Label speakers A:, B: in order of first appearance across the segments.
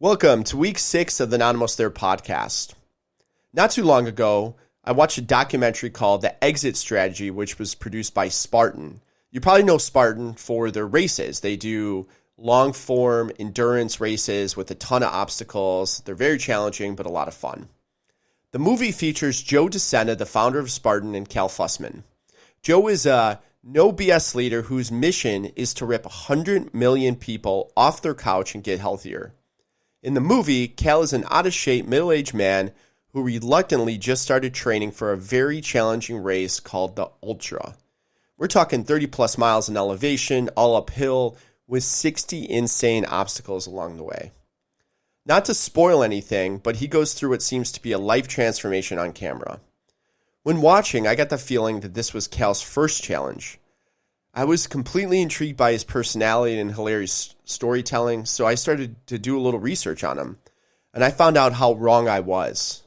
A: Welcome to week 6 of the Not Almost There podcast. Not too long ago, I watched a documentary called The Exit Strategy, which was produced by Spartan. You probably know Spartan for their races. They do long-form endurance races with a ton of obstacles. They're very challenging, but a lot of fun. The movie features Joe DeSena, the founder of Spartan, and Cal Fussman. Joe is a no BS leader whose mission is to rip 100 million people off their couch and get healthier. In the movie, Cal is an out-of-shape, middle-aged man who reluctantly just started training for a very challenging race called the Ultra. We're talking 30-plus miles in elevation, all uphill, with 60 insane obstacles along the way. Not to spoil anything, but he goes through what seems to be a life transformation on camera. When watching, I got the feeling that this was Cal's first challenge. I was completely intrigued by his personality and hilarious storytelling, so I started to do a little research on him, and I found out how wrong I was.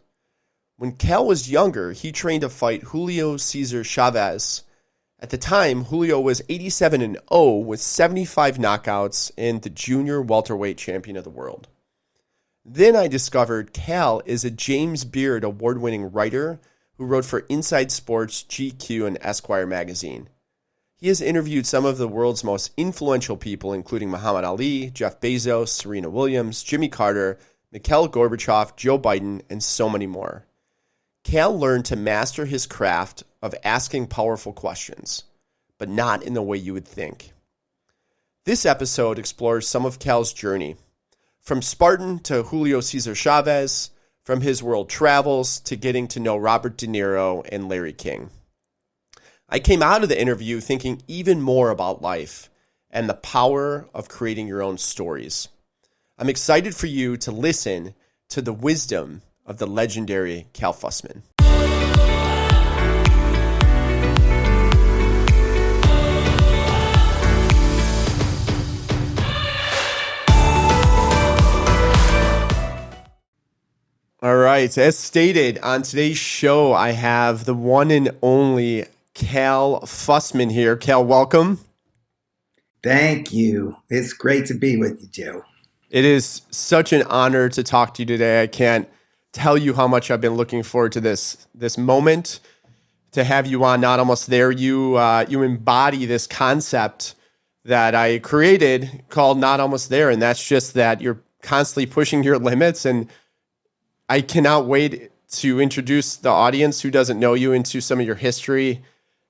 A: When Cal was younger, he trained to fight Julio Ceasar Chavez. At the time, Julio was 87-0 with 75 knockouts and the junior welterweight champion of the world. Then I discovered Cal is a James Beard award-winning writer who wrote for Inside Sports, GQ, and Esquire magazine. He has interviewed some of the world's most influential people, including Muhammad Ali, Jeff Bezos, Serena Williams, Jimmy Carter, Mikhail Gorbachev, Joe Biden, and so many more. Cal learned to master his craft of asking powerful questions, but not in the way you would think. This episode explores some of Cal's journey, from Spartan to Julio Ceasar Chavez, from his world travels to getting to know Robert De Niro and Larry King. I came out of the interview thinking even more about life and the power of creating your own stories. I'm excited for you to listen to the wisdom of the legendary Cal Fussman. All right, as stated on today's show, I have the one and only Cal Fussman here. Cal, welcome.
B: Thank you. It's great to be with you, Joe.
A: It is such an honor to talk to you today. I can't tell you how much I've been looking forward to this moment, to have you on Not Almost There. You embody this concept that I created called Not Almost There, and that's just that you're constantly pushing your limits, and I cannot wait to introduce the audience who doesn't know you into some of your history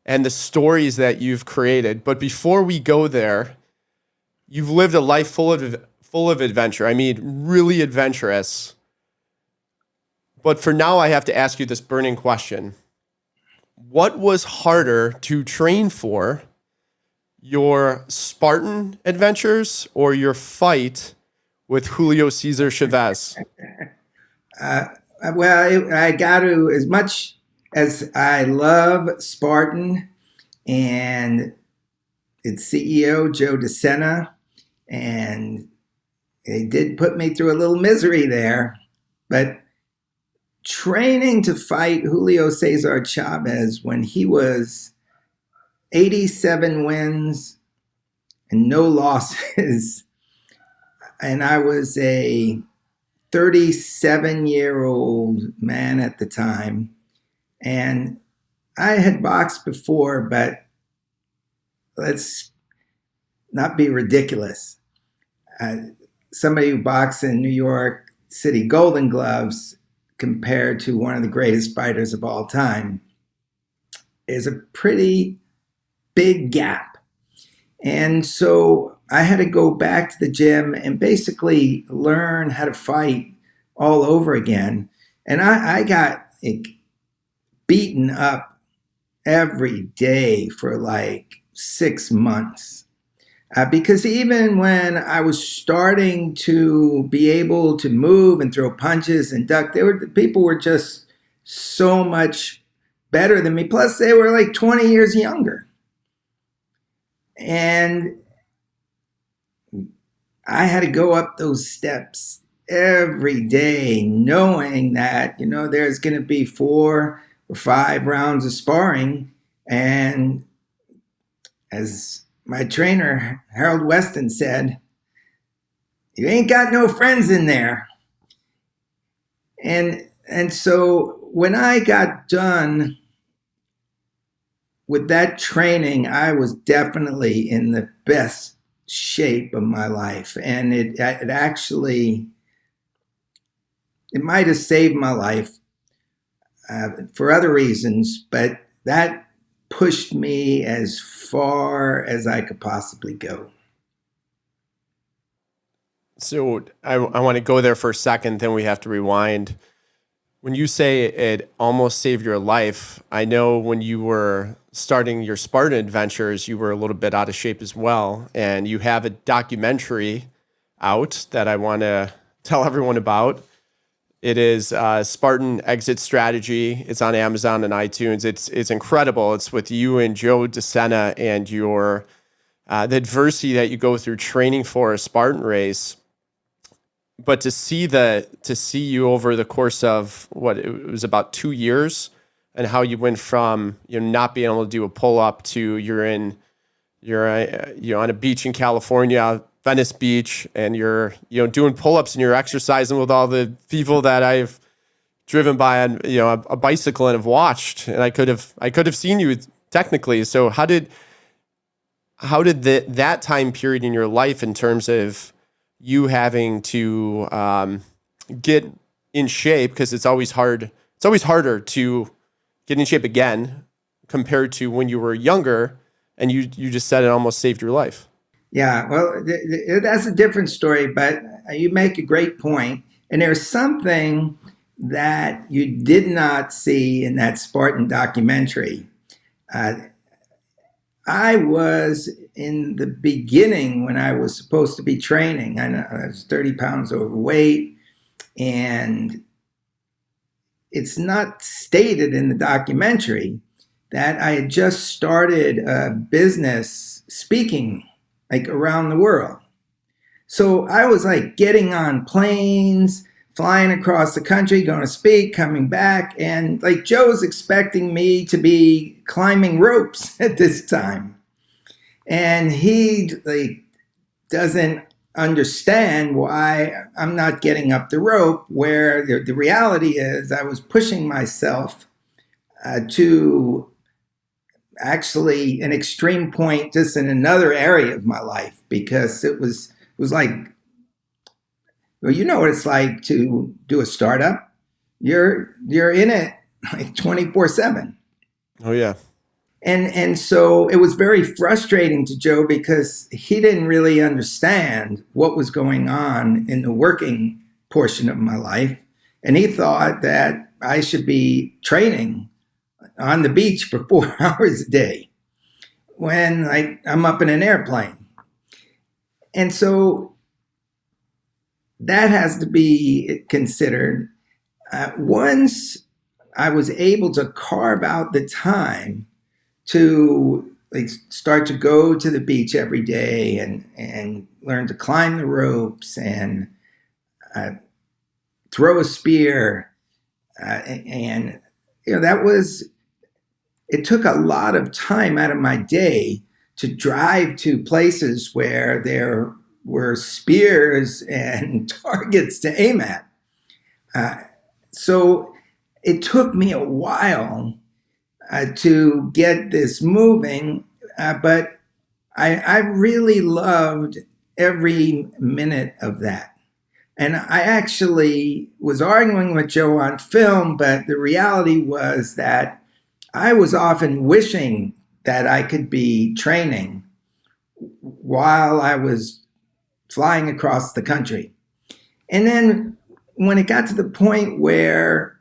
A: and the stories that you've created. But before we go there, you've lived a life full of adventure. I mean, really adventurous. But for now, I have to ask you this burning question. What was harder to train for, your Spartan adventures or your fight with Julio Ceasar Chavez?
B: I got to, as much as I love Spartan and its CEO, Joe DeSena, and they did put me through a little misery there, but training to fight Julio Ceasar Chavez when he was 87 wins and no losses, and I was a 37-year-old man at the time, and I had boxed before, but let's not be ridiculous. Somebody who boxed in New York City Golden Gloves compared to one of the greatest fighters of all time is a pretty big gap. And so I had to go back to the gym and basically learn how to fight all over again. And I got beaten up every day for like 6 months. Because even when I was starting to be able to move and throw punches and duck, people were just so much better than me. Plus, they were like 20 years younger. And I had to go up those steps every day knowing that, there's going to be 4 or 5 rounds of sparring. And as my trainer, Harold Weston, said, You ain't got no friends in there. And so when I got done with that training, I was definitely in the best shape of my life. And it actually, it might have saved my life for other reasons, but that pushed me as far as I could possibly go.
A: So I want to go there for a second, then we have to rewind. When you say it almost saved your life, I know when you were starting your Spartan adventures, you were a little bit out of shape as well. And you have a documentary out that I want to tell everyone about. It is Spartan Exit Strategy. It's on Amazon and iTunes. It's incredible. It's with you and Joe DeSena and your the adversity that you go through training for a Spartan race. But to see you over the course of what it was about 2 years, and how you went from not being able to do a pull up to you're on a beach in California, Venice Beach, and you're doing pull ups and you're exercising with all the people that I've driven by on a bicycle and have watched, and I could have seen you technically. So how did that time period in your life, in terms of you having to get in shape, because it's always harder to get in shape again compared to when you were younger, and you just said it almost saved your life.
B: Yeah, well, that's a different story, but you make a great point. And there's something that you did not see in that Spartan documentary. I was in the beginning, when I was supposed to be training, I was 30 pounds overweight, and it's not stated in the documentary that I had just started a business speaking like around the world. So I was like getting on planes, flying across the country, going to speak, coming back. And like Joe's expecting me to be climbing ropes at this time. And he doesn't understand why I'm not getting up the rope, where the reality is I was pushing myself to actually an extreme point just in another area of my life, because it was like, well, you know what it's like to do a startup. You're in it like 24/7.
A: Oh yeah.
B: And so it was very frustrating to Joe, because he didn't really understand what was going on in the working portion of my life. And he thought that I should be training on the beach for 4 hours a day when I'm up in an airplane. And so that has to be considered. Once I was able to carve out the time to start to go to the beach every day and learn to climb the ropes and throw a spear, and it took a lot of time out of my day to drive to places where there were spears and targets to aim at. So it took me a while to get this moving, but I really loved every minute of that. And I actually was arguing with Joe on film, but the reality was that I was often wishing that I could be training while I was flying across the country. And then when it got to the point where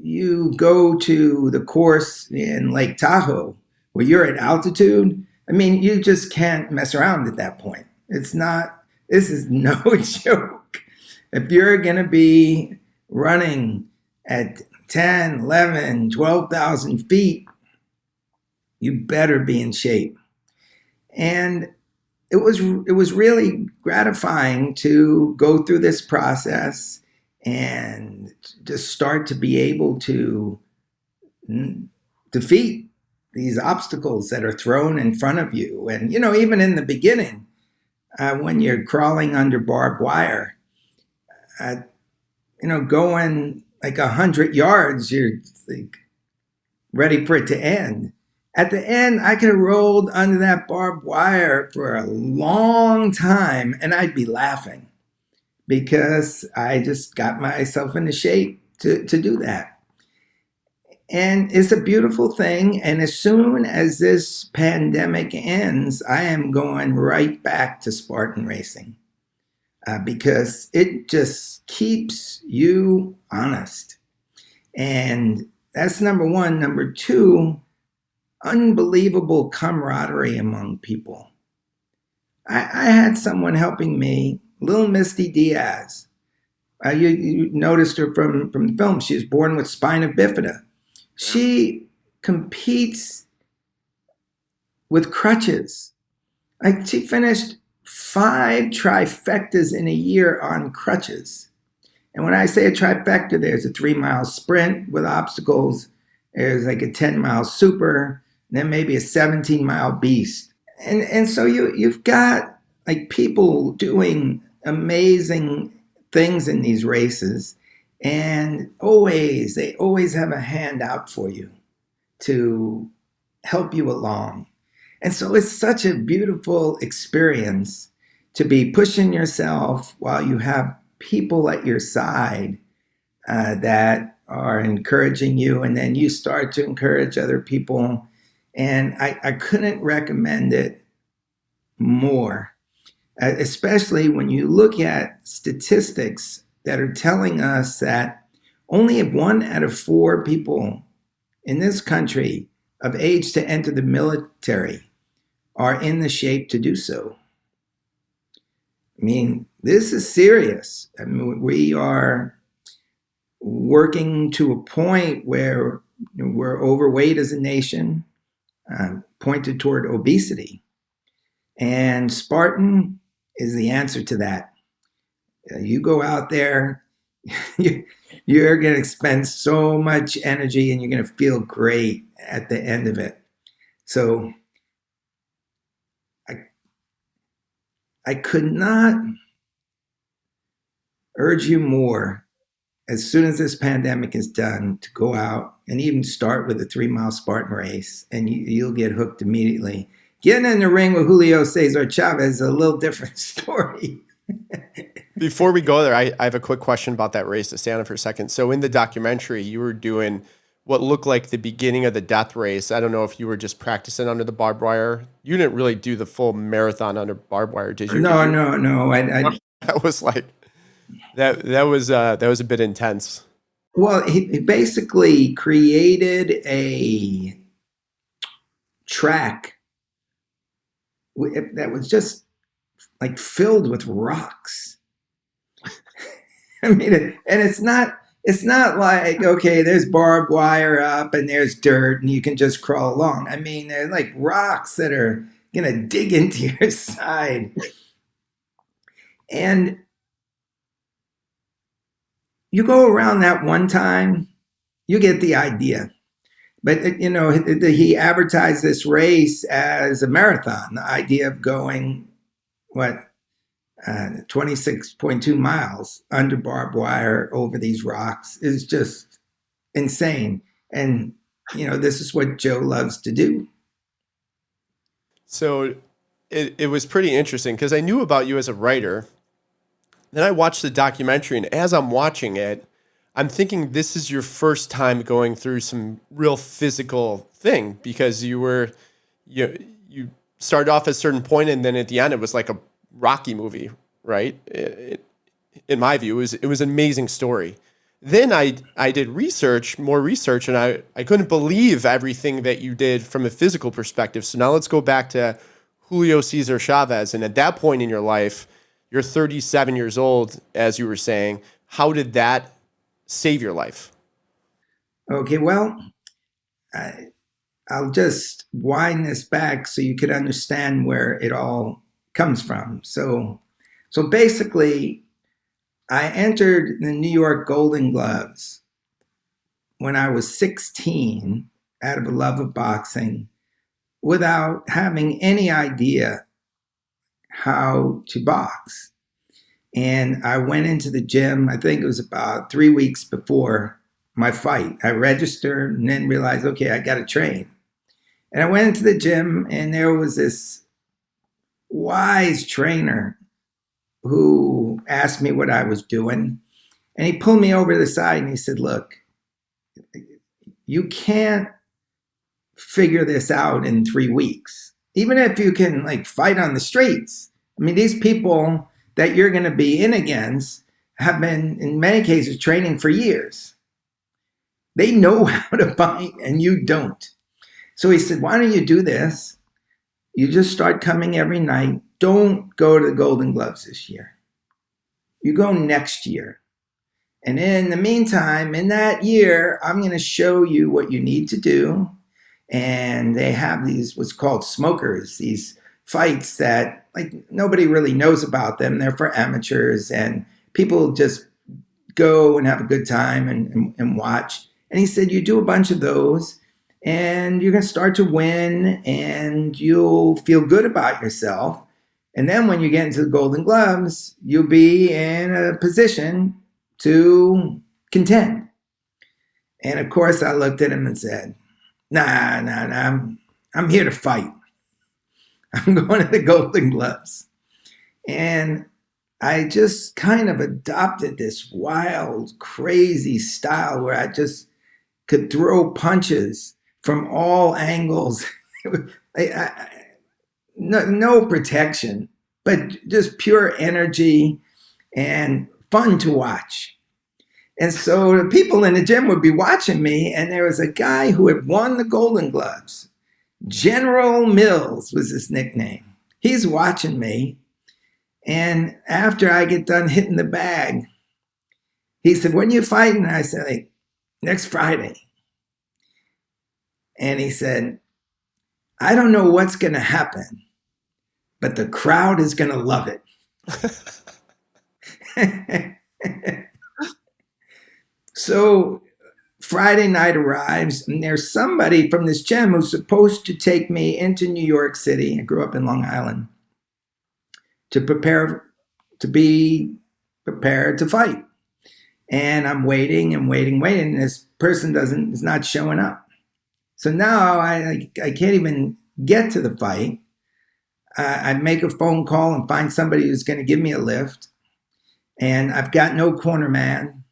B: you go to the course in Lake Tahoe, where you're at altitude, I mean, you just can't mess around at that point. This is no joke. If you're going to be running at 10, 11, 12,000 feet, you better be in shape. And it was really gratifying to go through this process and just start to be able to defeat these obstacles that are thrown in front of you. And, even in the beginning, when you're crawling under barbed wire, uh, going like 100 yards, you're like ready for it to end. At the end, I could have rolled under that barbed wire for a long time and I'd be laughing because I just got myself into shape to do that. And it's a beautiful thing. And as soon as this pandemic ends, I am going right back to Spartan racing because it just keeps you honest. And that's number one. Number two, unbelievable camaraderie among people. I had someone helping me, little Misty Diaz. You noticed her from the film. She was born with spina bifida. She competes with crutches. Like she finished 5 trifectas in a year on crutches. And when I say a trifecta, there's a 3-mile sprint with obstacles. There's like a 10-mile super, and then maybe a 17-mile beast. And so you've got like people doing amazing things in these races, and they always have a hand out for you to help you along. And so it's such a beautiful experience to be pushing yourself while you have people at your side that are encouraging you, and then you start to encourage other people. And I couldn't recommend it more, especially when you look at statistics that are telling us that only 1 out of 4 people in this country of age to enter the military are in the shape to do so. I mean, this is serious. I mean, we are working to a point where we're overweight as a nation, pointed toward obesity. And Spartan is the answer to that. You go out there, you're going to expend so much energy and you're going to feel great at the end of it. So I could not urge you more, as soon as this pandemic is done, to go out and even start with a 3-mile Spartan race, and you'll get hooked immediately. Getting in the ring with Julio Ceasar Chavez is a little different story.
A: Before we go there, I have a quick question about that race to stay on it for a second. So in the documentary, you were doing what looked like the beginning of the death race. I don't know if you were just practicing under the barbed wire. You didn't really do the full marathon under barbed wire, did you?
B: No.
A: That was like that was a bit intense.
B: Well, he basically created a track that was just like filled with rocks. I mean, and it's not like, okay, there's barbed wire up and there's dirt and you can just crawl along. I mean, they're like rocks that are going to dig into your side. And you go around that one time, you get the idea. But, he advertised this race as a marathon, the idea of going, 26.2 miles under barbed wire over these rocks is just insane. And, this is what Joe loves to do.
A: So it was pretty interesting because I knew about you as a writer. Then I watched the documentary, and as I'm watching it, I'm thinking this is your first time going through some real physical thing, because you started off at a certain point, and then at the end it was like a Rocky movie, right? In my view, it was an amazing story. Then I did more research, and I couldn't believe everything that you did from a physical perspective. So now let's go back to Julio Ceasar Chavez. And at that point in your life, you're 37 years old, as you were saying. How did that save your life?
B: Okay, well, I'll just wind this back so you could understand where it all comes from. So basically, I entered the New York Golden Gloves when I was 16 out of a love of boxing, without having any idea how to box. And I went into the gym, I think it was about 3 weeks before my fight. I registered and then realized, okay, I got to train. And I went into the gym, and there was this wise trainer who asked me what I was doing. And he pulled me over to the side and he said, look, you can't figure this out in 3 weeks. Even if you can like fight on the streets. I mean, these people that you're going to be in against have been, in many cases, training for years. They know how to fight and you don't. So he said, why don't you do this? You just start coming every night. Don't go to the Golden Gloves this year. You go next year. And in the meantime, in that year, I'm going to show you what you need to do. And they have these what's called smokers, these fights that like nobody really knows about them. They're for amateurs and people just go and have a good time and watch. And he said, you do a bunch of those and you're going to start to win and you'll feel good about yourself. And then when you get into the Golden Gloves, you'll be in a position to contend. And of course, I looked at him and said, nah, I'm here to fight. I'm going to the Golden Gloves. And I just kind of adopted this wild, crazy style where I just could throw punches from all angles. No protection, but just pure energy and fun to watch. And so the people in the gym would be watching me, and there was a guy who had won the Golden Gloves. General Mills was his nickname. He's watching me. And after I get done hitting the bag, he said, when you fighting? I said, like, next Friday. And he said, I don't know what's going to happen, but the crowd is going to love it. So Friday night arrives, and there's somebody from this gym who's supposed to take me into New York City. I grew up in Long Island to be prepared to fight. And I'm waiting and waiting. And this person is not showing up. So now I can't even get to the fight. I make a phone call and find somebody who's going to give me a lift. And I've got no corner man.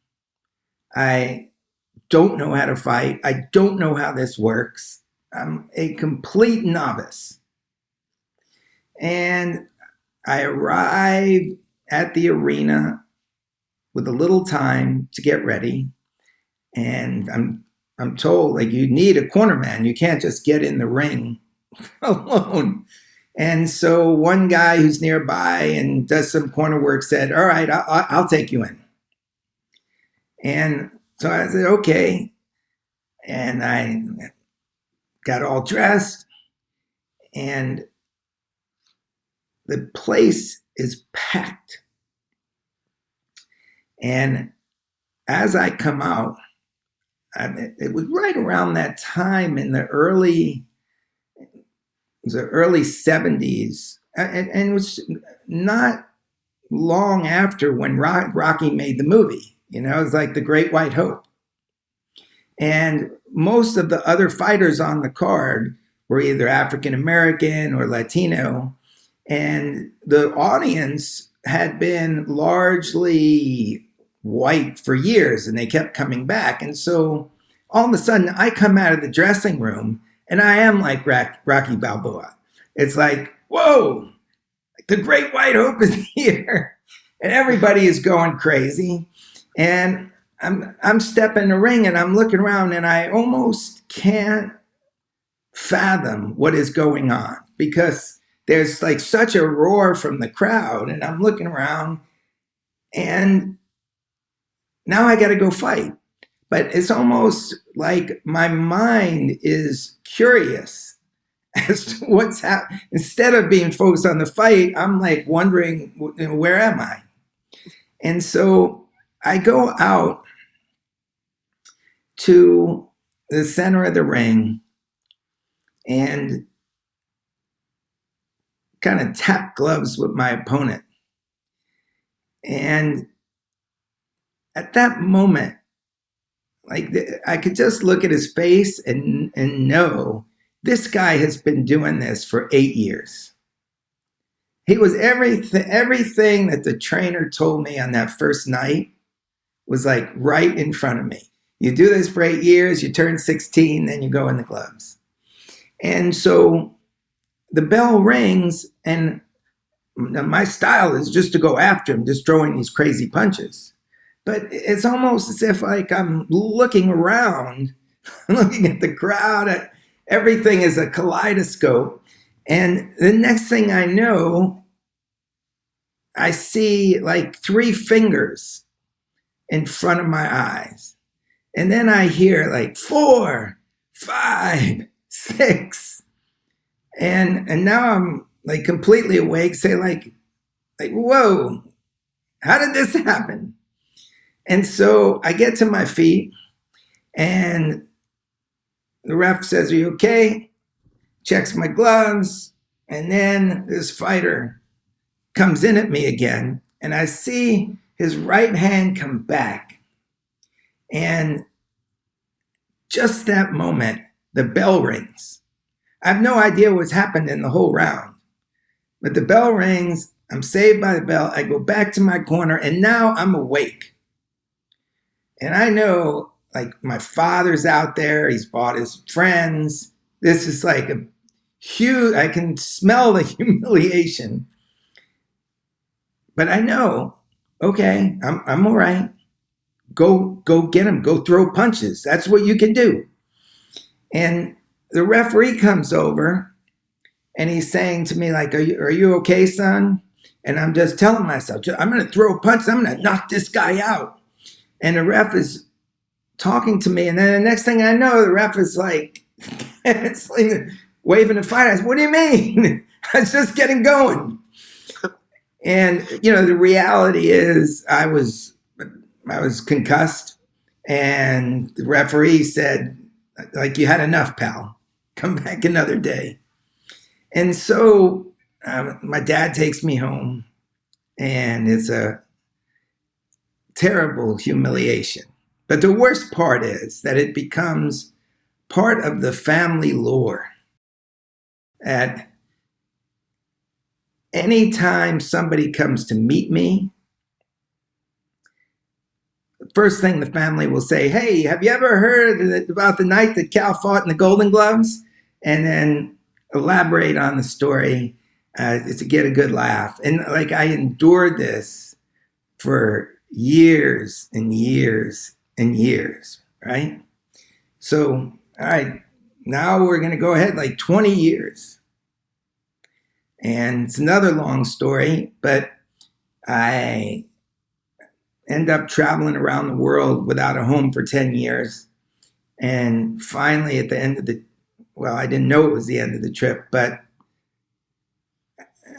B: I don't know how to fight. I don't know how this works. I'm a complete novice. And I arrive at the arena with a little time to get ready. And I'm told, like, you need a corner man. You can't just get in the ring alone. And so one guy who's nearby and does some corner work said, all right, I'll take you in. And so I said, okay. And I got all dressed. And the place is packed. And as I come out, it was right around that time in the early 70s. And it was not long after when Rocky made the movie. You know, it was like The Great White Hope. And most of the other fighters on the card were either African American or Latino. And the audience had been largely white for years, and they kept coming back. And so all of a sudden, I come out of the dressing room, and I am like Rocky Balboa. It's like, whoa, the Great White Hope is here. And everybody is going crazy. And I'm stepping in the ring, and I'm looking around, and I almost can't fathom what is going on because there's like such a roar from the crowd, and I'm looking around, and now I got to go fight. But it's almost like my mind is curious as to what's happening. Instead of being focused on the fight, I'm like wondering, where am I? And so I go out to the center of the ring, and kind of tap gloves with my opponent. And at that moment, like I could just look at his face and know this guy has been doing this for 8 years. He was everything that the trainer told me on that first night was like right in front of me. You do this for 8 years, you turn 16, then you go in the gloves. And so the bell rings, and my style is just to go after him, just throwing these crazy punches. But it's almost as if like I'm looking around, looking at the crowd. Everything is a kaleidoscope. And the next thing I know, I see like 3 fingers in front of my eyes. And then I hear like 4, 5, 6. And now I'm like completely awake, say like, whoa, how did this happen? And so I get to my feet, and the ref says, "Are you okay?" Checks my gloves, and then this fighter comes in at me again, and I see his right hand come back. And just that moment, the bell rings. I have no idea what's happened in the whole round, but the bell rings. I'm saved by the bell. I go back to my corner, and now I'm awake. And I know, like, my father's out there. He's bought his friends. This is like a huge, I can smell the humiliation. But I know, okay, I'm all right. Go get him. Go throw punches. That's what you can do. And the referee comes over, and he's saying to me, like, are you okay, son? And I'm just telling myself, I'm going to throw a punch. I'm going to knock this guy out. And the ref is talking to me. And then the next thing I know, the ref is like, it's like waving the fight. I said, "What do you mean?" I was just getting going. And, the reality is I was concussed. And the referee said, like, "You had enough, pal. Come back another day." And so my dad takes me home, and it's a terrible humiliation. But the worst part is that it becomes part of the family lore. At any time somebody comes to meet me, the first thing the family will say, "Hey, have you ever heard about the night that Cal fought in the Golden Gloves?" And then elaborate on the story to get a good laugh. And like I endured this for years and years and years, right? So, all right, now we're going to go ahead like 20 years. And it's another long story, but I end up traveling around the world without a home for 10 years. And finally, at the end of I didn't know it was the end of the trip, but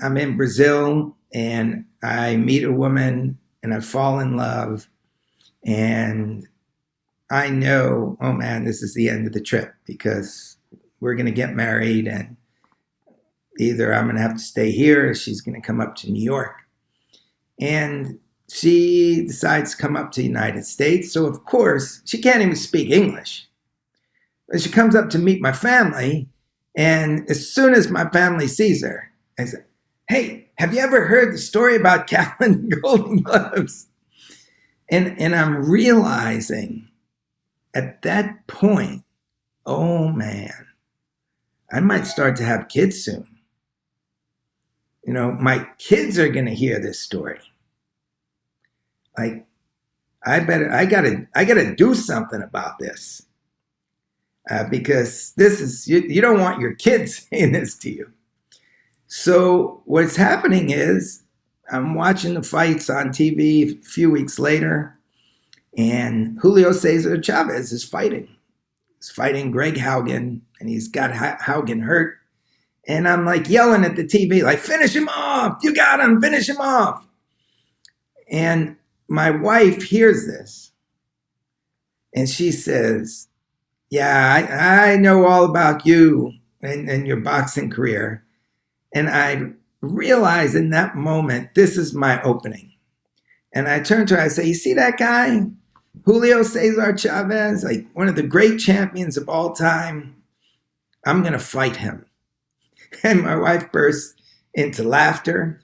B: I'm in Brazil, and I meet a woman, and I fall in love, and I know, oh man, this is the end of the trip, because we're going to get married, and either I'm going to have to stay here or she's going to come up to New York. And she decides to come up to the United States. So of course, she can't even speak English. But she comes up to meet my family, and as soon as my family sees her, I say, "Hey, have you ever heard the story about Cal and the Golden Gloves?" And I'm realizing at that point, oh man, I might start to have kids soon. My kids are going to hear this story. Like, I gotta do something about this. Because this is, you don't want your kids saying this to you. So what's happening is I'm watching the fights on TV a few weeks later, and Julio Ceasar Chavez is fighting. He's fighting Greg Haugen, and he's got Haugen hurt. And I'm like yelling at the TV, like, "Finish him off. You got him. Finish him off." And my wife hears this, and she says, "Yeah, I know all about you and your boxing career." And realized in that moment, this is my opening. And I turned to her, I say, you see that guy? Julio Ceasar Chavez, like one of the great champions of all time. I'm going to fight him. And my wife burst into laughter.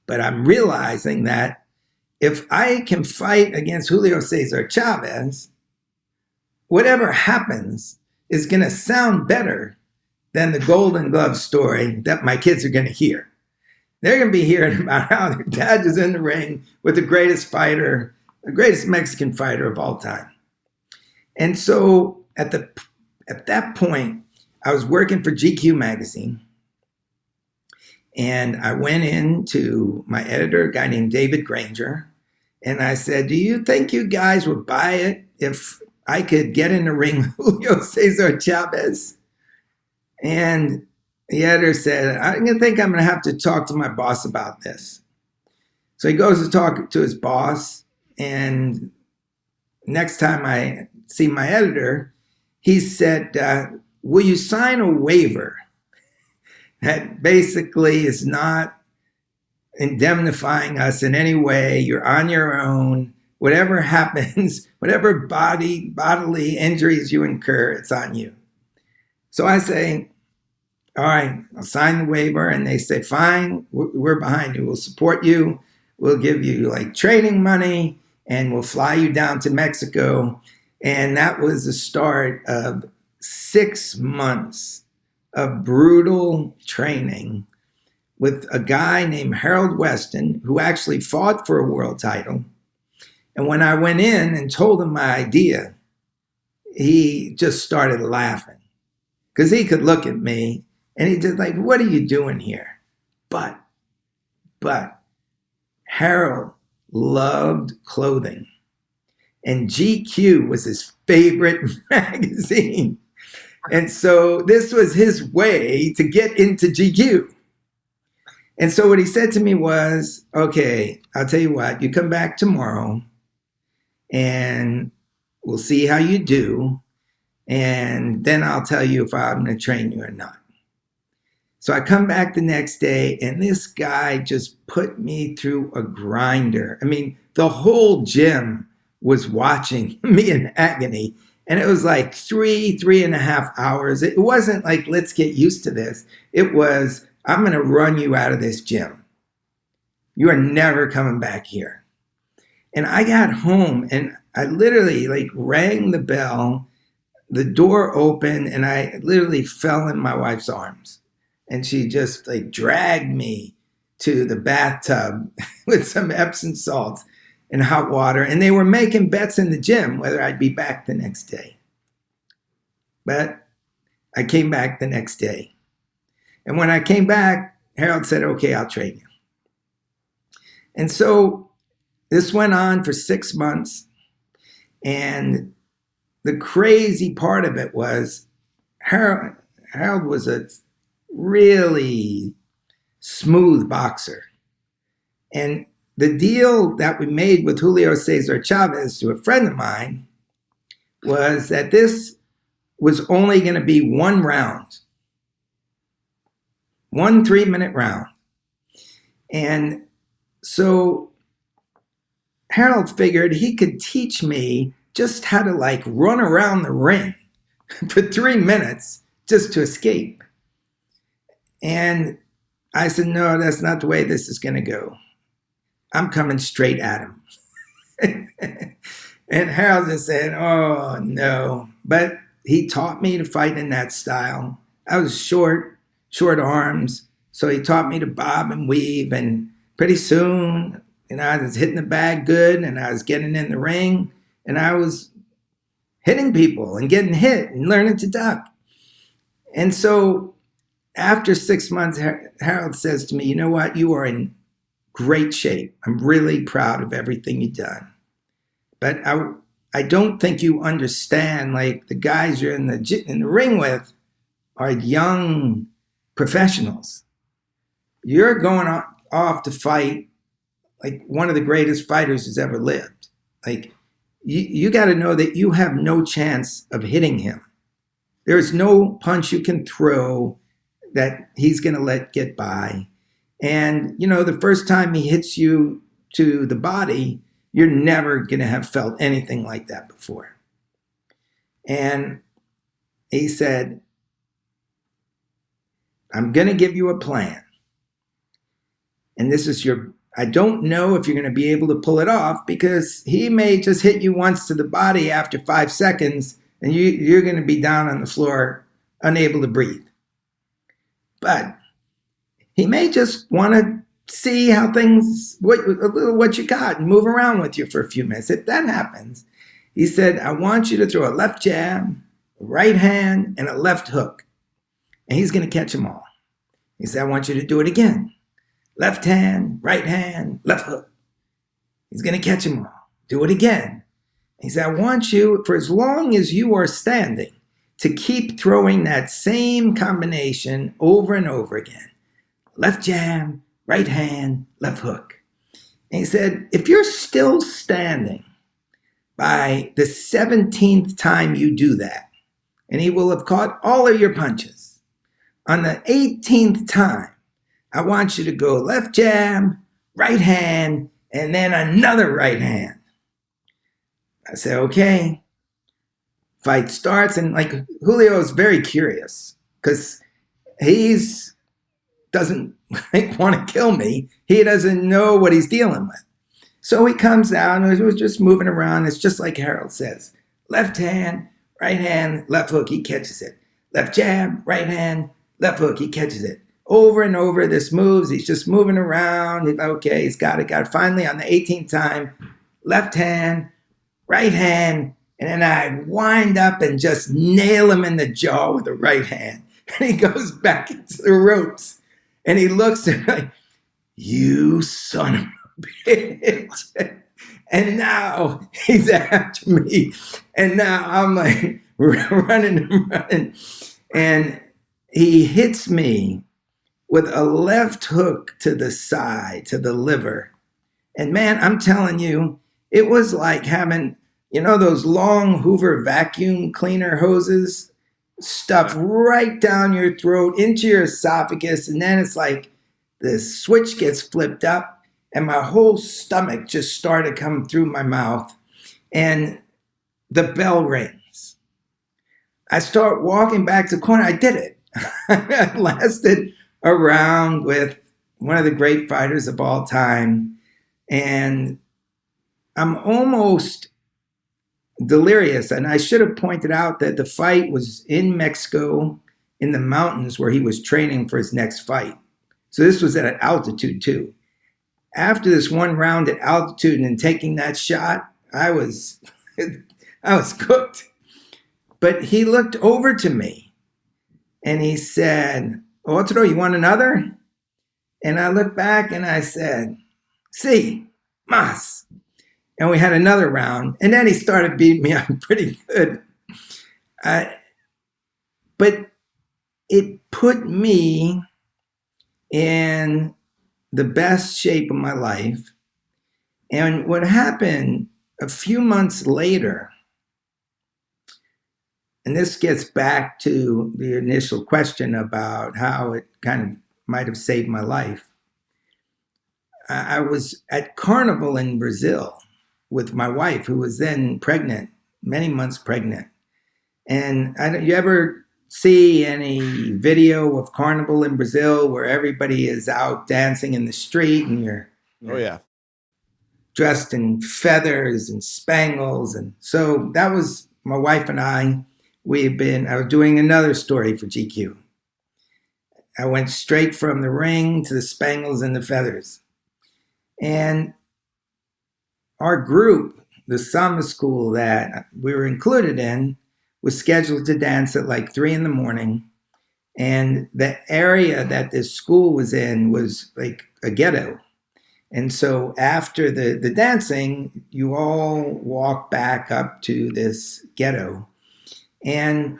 B: But I'm realizing that if I can fight against Julio Ceasar Chavez, whatever happens is going to sound better than the Golden Glove story that my kids are going to hear. They're going to be hearing about how their dad is in the ring with the greatest fighter, the greatest Mexican fighter of all time. And so at that point, I was working for GQ magazine. And I went in to my editor, a guy named David Granger. And I said, do you think you guys would buy it if I could get in the ring with Julio Ceasar Chavez? And the editor said, I'm going to have to talk to my boss about this. So he goes to talk to his boss. And next time I see my editor, he said, will you sign a waiver that basically is not indemnifying us in any way? You're on your own. Whatever happens, whatever bodily injuries you incur, it's on you. So I say, all right, I'll sign the waiver. And they say, fine, we're behind you. We'll support you. We'll give you like training money and we'll fly you down to Mexico. And that was the start of 6 months of brutal training with a guy named Harold Weston, who actually fought for a world title. And when I went in and told him my idea, he just started laughing because he could look at me and he just like, what are you doing here? But Harold loved clothing and GQ was his favorite magazine. And so this was his way to get into GQ. And so what he said to me was, okay, I'll tell you what, you come back tomorrow and we'll see how you do. And then I'll tell you if I'm going to train you or not. So I come back the next day and this guy just put me through a grinder. I mean, the whole gym was watching me in agony. And it was like 3.5 hours. It wasn't like, let's get used to this. It was, I'm going to run you out of this gym. You are never coming back here. And I got home and I literally like rang the bell, the door opened, and I literally fell in my wife's arms. And she just like dragged me to the bathtub with some Epsom salts and hot water. And they were making bets in the gym whether I'd be back the next day. But I came back the next day. And when I came back, Harold said, okay, I'll train you. And so this went on for 6 months. And the crazy part of it was Harold was a really smooth boxer. And the deal that we made with Julio Ceasar Chavez to a friend of mine was that this was only going to be one round, 1 3-minute round. And so Harold figured he could teach me just how to like run around the ring for 3 minutes just to escape. And I said, no, that's not the way this is going to go. I'm coming straight at him. And Harold just said, oh, no. But he taught me to fight in that style. I was short arms. So he taught me to bob and weave. And pretty soon, I was hitting the bag good and I was getting in the ring and I was hitting people and getting hit and learning to duck. And so after 6 months, Harold says to me, you know what? You are in great shape. I'm really proud of everything you've done. But I don't think you understand, like the guys you're in the ring with are young professionals. You're going off to fight like one of the greatest fighters who's ever lived. Like you got to know that you have no chance of hitting him. There's no punch you can throw that he's going to let get by. And, you know, the first time he hits you to the body, you're never going to have felt anything like that before. And he said, I'm going to give you a plan. And this is I don't know if you're going to be able to pull it off, because he may just hit you once to the body after 5 seconds and you're going to be down on the floor, unable to breathe. But he may just want to see how things, what you got, and move around with you for a few minutes. If that happens, he said, I want you to throw a left jab, a right hand, and a left hook. And he's going to catch them all. He said, I want you to do it again. Left hand, right hand, left hook. He's going to catch them all. Do it again. He said, I want you, for as long as you are standing, to keep throwing that same combination over and over again. Left jab, right hand, left hook. And he said, if you're still standing by the 17th time you do that, and he will have caught all of your punches, on the 18th time, I want you to go left jab, right hand, and then another right hand. I said, okay. Fight starts, and like Julio is very curious because he's doesn't want to kill me. He doesn't know what he's dealing with. So he comes out and was just moving around. It's just like Harold says. Left hand, right hand, left hook, he catches it. Left jab, right hand, left hook, he catches it. Over and over, this moves. He's just moving around. Okay, he's got it. Finally, on the 18th time, left hand, right hand, and then I wind up and just nail him in the jaw with the right hand. And he goes back into the ropes. And he looks at me like, you son of a bitch. And now he's after me. And now I'm like running and running. And he hits me with a left hook to the side, to the liver. And man, I'm telling you, it was like having, you know, those long Hoover vacuum cleaner hoses stuffed right down your throat into your esophagus, and then it's like the switch gets flipped up and my whole stomach just started coming through my mouth, and the bell rings. I start walking back to the corner. I did it. I lasted a round with one of the great fighters of all time, and I'm almost delirious. And I should have pointed out that the fight was in Mexico, in the mountains where he was training for his next fight. So this was at altitude too. After this one round at altitude and taking that shot, I was cooked. But he looked over to me and he said, Otro, you want another? And I looked back and I said, Sí, más. And we had another round. And then he started beating me up pretty good. But it put me in the best shape of my life. And what happened a few months later, and this gets back to the initial question about how it kind of might have saved my life. I was at Carnival in Brazil with my wife, who was then pregnant, many months pregnant. And you ever see any video of Carnival in Brazil where everybody is out dancing in the street and you're dressed in feathers and spangles? And so that was my wife and I. I was doing another story for GQ. I went straight from the ring to the spangles and the feathers. And our group, the summer school that we were included in, was scheduled to dance at like 3 a.m. And the area that this school was in was like a ghetto. And so after the dancing, you all walk back up to this ghetto. And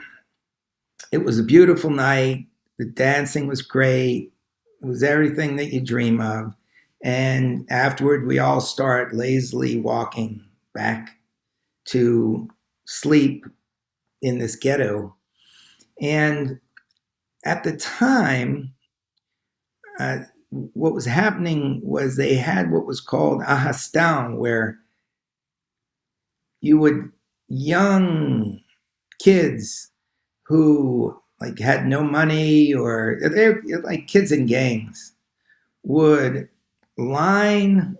B: it was a beautiful night. The dancing was great. It was everything that you dream of. And afterward, we all start lazily walking back to sleep in this ghetto. And at the time, what was happening was they had what was called a hastan, where young kids who like had no money, or they're like kids in gangs, would line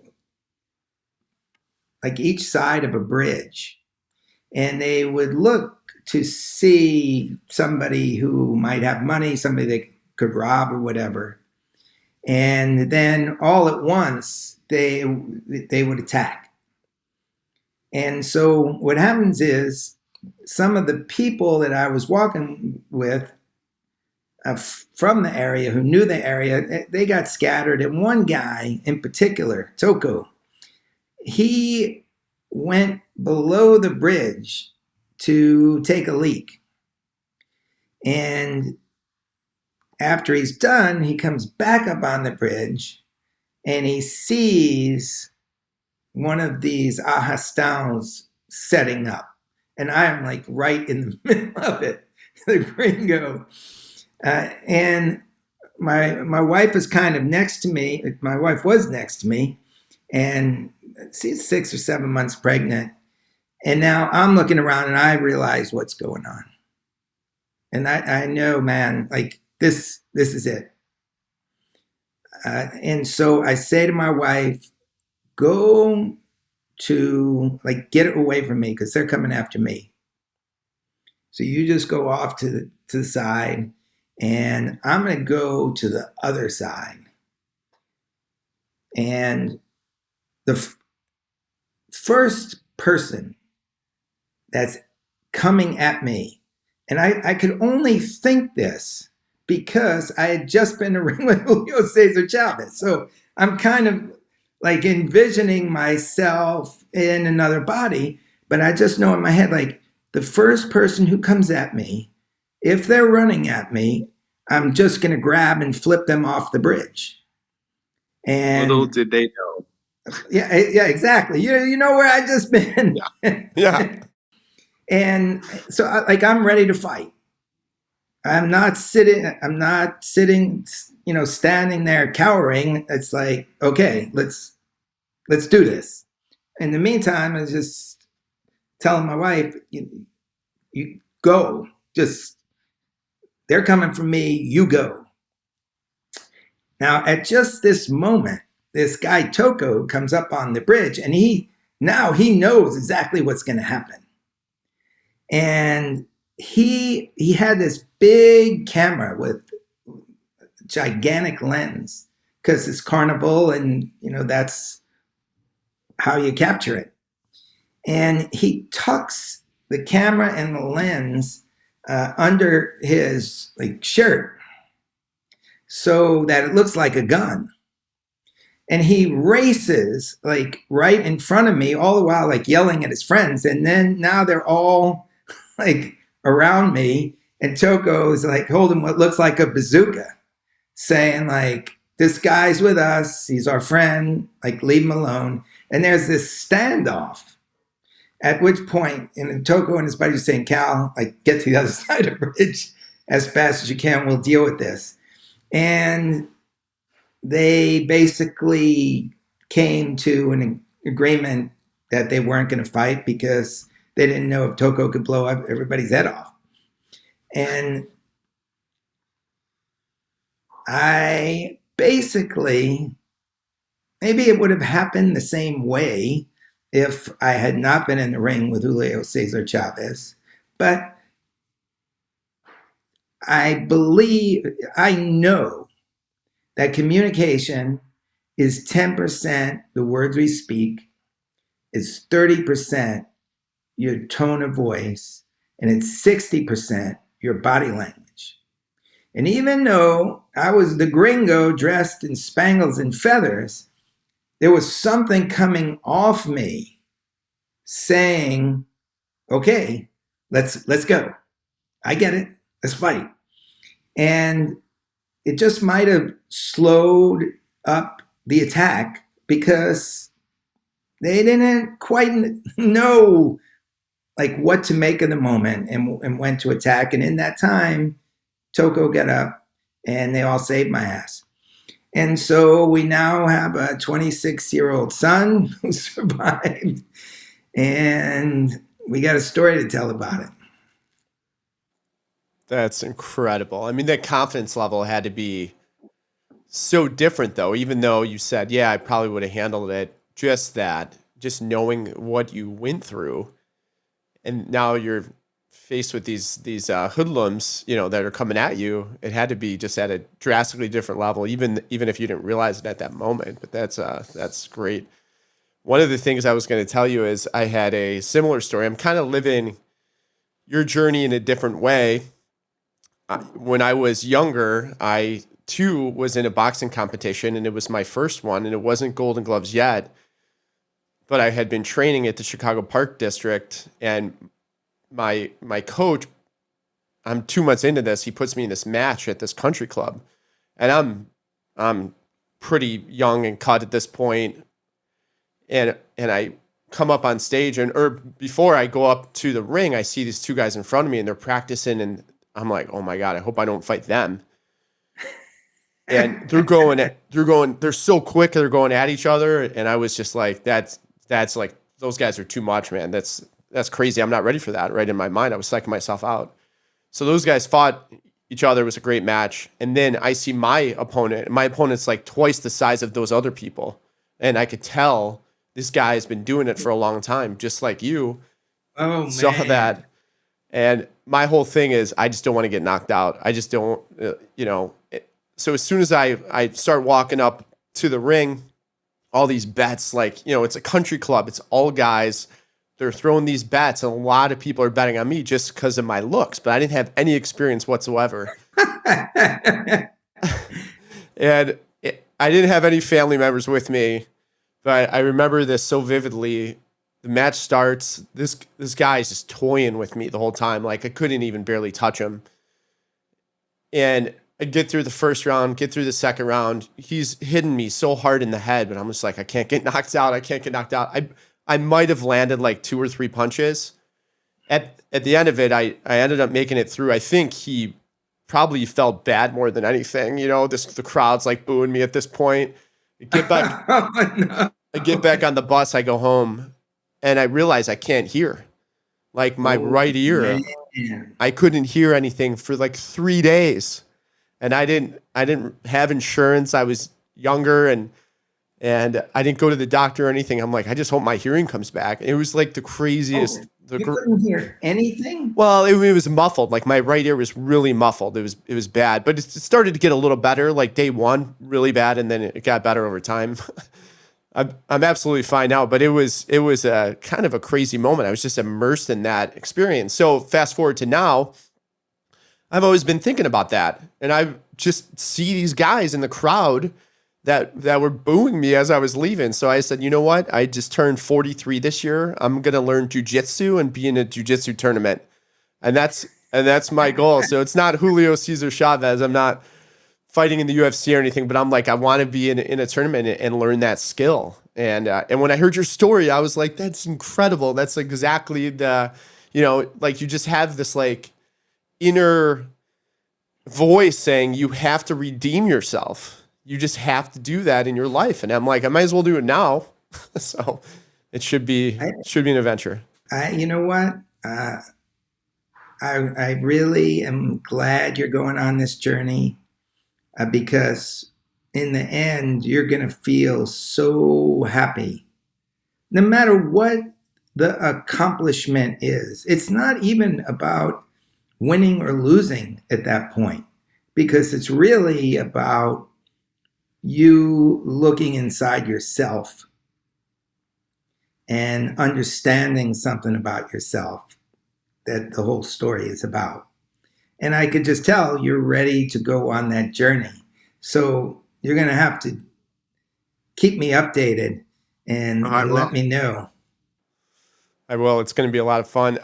B: like each side of a bridge, and they would look to see somebody who might have money, somebody they could rob or whatever. And then all at once they would attack. And so what happens is some of the people that I was walking with from the area, who knew the area, they got scattered. And one guy in particular, Toko, he went below the bridge to take a leak. And after he's done, he comes back up on the bridge and he sees one of these ahastans setting up. And I'm like right in the middle of it, the gringo. And my wife is kind of next to me. My wife was next to me, and she's 6 or 7 months pregnant. And now I'm looking around and I realize what's going on. And I know, man, like this is it. And so I say to my wife, go to, like, get it away from me because they're coming after me. So you just go off to the side, and I'm going to go to the other side. And the first person that's coming at me, and I could only think this because I had just been in a ring with Julio Ceasar Chavez. So I'm kind of like envisioning myself in another body, but I just know in my head, like, the first person who comes at me, if they're running at me, I'm just going to grab and flip them off the bridge. And
C: little did they know.
B: Yeah, exactly. You know where I just been.
A: Yeah.
B: And so I'm ready to fight. I'm not sitting, standing there cowering. It's like, okay, let's do this. In the meantime, I was just telling my wife, you go, they're coming for me, you go. Now, at just this moment, this guy Toko comes up on the bridge, and he knows exactly what's going to happen. And he had this big camera with gigantic lens, because it's carnival, and that's how you capture it. And he tucks the camera and the lens under his shirt so that it looks like a gun. And he races right in front of me, all the while yelling at his friends. And then now they're all around me, and Toko's holding what looks like a bazooka, saying this guy's with us, he's our friend, leave him alone. And there's this standoff, at which point, Toko and his buddies are saying, Cal, get to the other side of the bridge as fast as you can, we'll deal with this. And they basically came to an agreement that they weren't going to fight because they didn't know if Toko could blow up everybody's head off. And I basically, maybe it would have happened the same way if I had not been in the ring with Julio Ceasar Chavez. But I know that communication is 10% the words we speak, is 30% your tone of voice, and it's 60% your body language. And even though I was the gringo dressed in spangles and feathers, there was something coming off me saying, okay, let's go. I get it. Let's fight. And it just might have slowed up the attack because they didn't quite know what to make of the moment and when to attack. And in that time, Toko got up and they all saved my ass. And so we now have a 26-year-old son who survived, and we got a story to tell about it.
A: That's incredible. I mean, that confidence level had to be so different, though, even though you said, yeah, I probably would have handled it. Just knowing what you went through. And now you're faced with these hoodlums, that are coming at you. It had to be just at a drastically different level, even if you didn't realize it at that moment. But that's great. One of the things I was going to tell you is I had a similar story. I'm kind of living your journey in a different way. When I was younger, I too was in a boxing competition, and it was my first one, and it wasn't Golden Gloves yet, but I had been training at the Chicago Park District, and my coach, I'm 2 months into this, he puts me in this match at this country club, and I'm pretty young and cut at this point, and I come up on stage, or before I go up to the ring, I see these two guys in front of me, and they're practicing, and I'm like, oh my God, I hope I don't fight them. And they're so quick, they're going at each other, and I was just like, that's like, those guys are too much, man. That's crazy. I'm not ready for that. Right in my mind, I was psyching myself out. So those guys fought each other. It was a great match. And then I see my opponent. My opponent's like twice the size of those other people, and I could tell this guy has been doing it for a long time, just like you.
B: Oh man.
A: Saw that. And my whole thing is, I just don't want to get knocked out. I just don't, So as soon as I start walking up to the ring, all these bets, it's a country club. It's all guys. They're throwing these bets, and a lot of people are betting on me just because of my looks, but I didn't have any experience whatsoever. And I didn't have any family members with me, but I remember this so vividly. The match starts. This guy is just toying with me the whole time. Like, I couldn't even barely touch him. And I get through the first round, get through the second round. He's hitting me so hard in the head, but I'm just like, I can't get knocked out. I can't get knocked out. I might have landed like 2 or 3 punches. At the end of it, I ended up making it through. I think he probably felt bad more than anything. The crowd's like booing me at this point. I get back, I get back on the bus. I go home, and I realize I can't hear. Like, my right ear,
B: man.
A: I couldn't hear anything for like 3 days. And I didn't have insurance. I was younger, and I didn't go to the doctor or anything. I'm like, I just hope my hearing comes back. It was like the craziest.
B: You couldn't hear anything?
A: Well, it was muffled. Like, my right ear was really muffled. It was bad, but it started to get a little better. Like, day one, really bad, and then it got better over time. I'm absolutely fine now, but it was a kind of a crazy moment. I was just immersed in that experience. So fast forward to now, I've always been thinking about that, and I just see these guys in the crowd that were booing me as I was leaving. So I said, you know what? I just turned 43 this year. I'm going to learn jiu-jitsu and be in a jiu-jitsu tournament. And that's my goal. So it's not Julio Ceasar Chavez. I'm not fighting in the UFC or anything, but I'm like, I want to be in a tournament and learn that skill. And when I heard your story, I was like, that's incredible. That's exactly like, you just have this like inner voice saying you have to redeem yourself. You just have to do that in your life. And I'm like, I might as well do it now. So it should be an adventure.
B: You know what? I really am glad you're going on this journey, because in the end, you're going to feel so happy. No matter what the accomplishment is, it's not even about winning or losing at that point, because it's really about you looking inside yourself and understanding something about yourself that the whole story is about. And I could just tell you're ready to go on that journey. So you're going to have to keep me updated and let me know.
A: I will. It's going to be a lot of fun.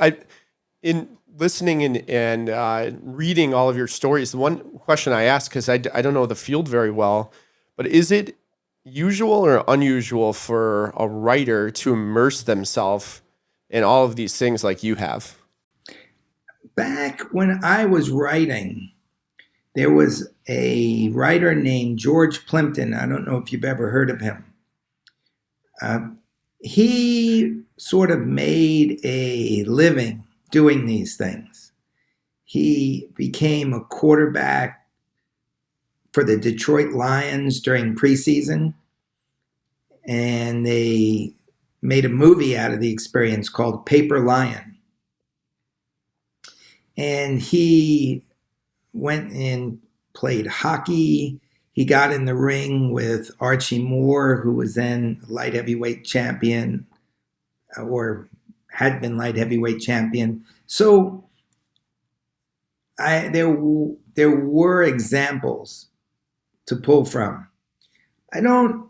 A: In listening and reading all of your stories, the one question I ask, because I don't know the field very well, but is it usual or unusual for a writer to immerse themselves in all of these things like you have?
B: Back when I was writing, There was a writer named George Plimpton. I don't know if you've ever heard of him. Uh, he sort of made a living doing these things. He became a quarterback for the Detroit Lions during preseason, and they made a movie out of the experience called Paper Lion. And he went and played hockey. He got in the ring with Archie Moore, who was then light heavyweight champion, or had been light heavyweight champion. So there were examples to pull from. I don't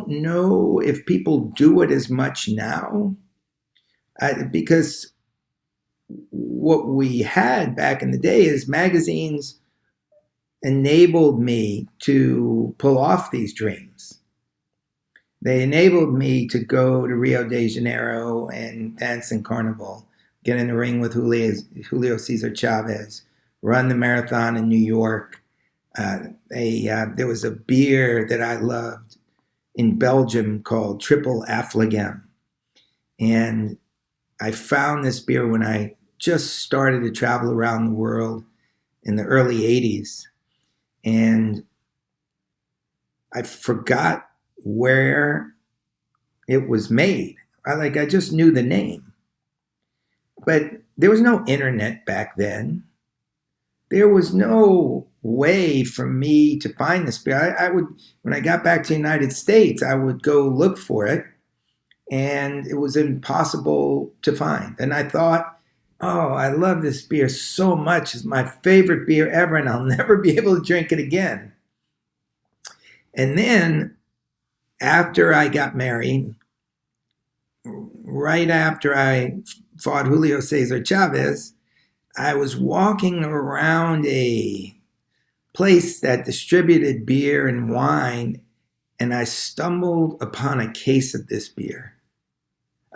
B: know if people do it as much now, because what we had back in the day is magazines enabled me to pull off these dreams. They enabled me to go to Rio de Janeiro and dance in Carnival, get in the ring with Julio Ceasar Chavez, run the marathon in New York. There was a beer that I loved in Belgium called Triple Affligem. And I found this beer when I just started to travel around the world in the early 80s. And I forgot where it was made. I just knew the name. But there was no internet back then. There was no way for me to find this beer. I would, when I got back to the United States, I would go look for it, and it was impossible to find. And I thought, oh, I love this beer so much. It's my favorite beer ever, and I'll never be able to drink it again. And then after I got married, right after I fought Julio Ceasar Chavez, I was walking around a place that distributed beer and wine, and I stumbled upon a case of this beer.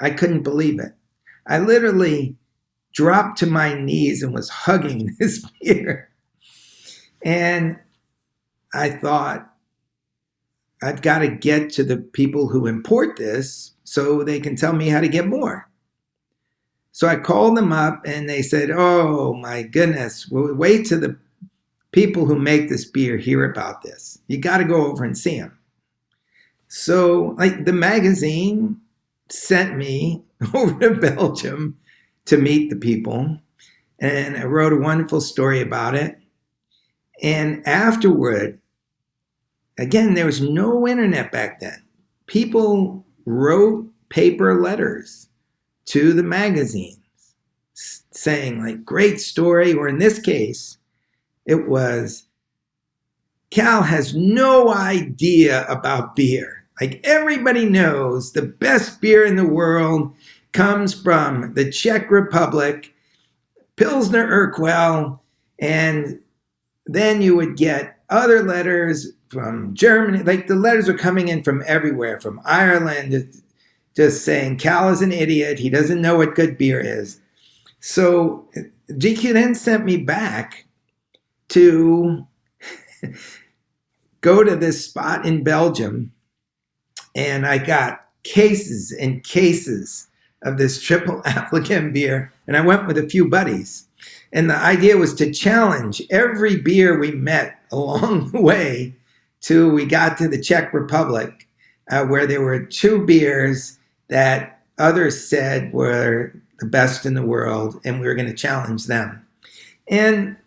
B: I couldn't believe it. I literally dropped to my knees and was hugging this beer. And I thought, I've got to get to the people who import this so they can tell me how to get more. So I called them up and they said, oh my goodness, we'll wait till the people who make this beer hear about this. You got to go over and see them. So the magazine sent me over to Belgium to meet the people. And I wrote a wonderful story about it. And afterward, again, there was no internet back then. People wrote paper letters to the magazines saying great story, or in this case, it was, Cal has no idea about beer. Everybody knows the best beer in the world comes from the Czech Republic, Pilsner Urquell, and then you would get other letters from Germany. The letters are coming in from everywhere, from Ireland, just saying Cal is an idiot. He doesn't know what good beer is. So GQ then sent me back to go to this spot in Belgium, and I got cases and cases of this Triple Affligem beer, and I went with a few buddies. And the idea was to challenge every beer we met along the way till we got to the Czech Republic, where there were two beers that others said were the best in the world, and we were going to challenge them. And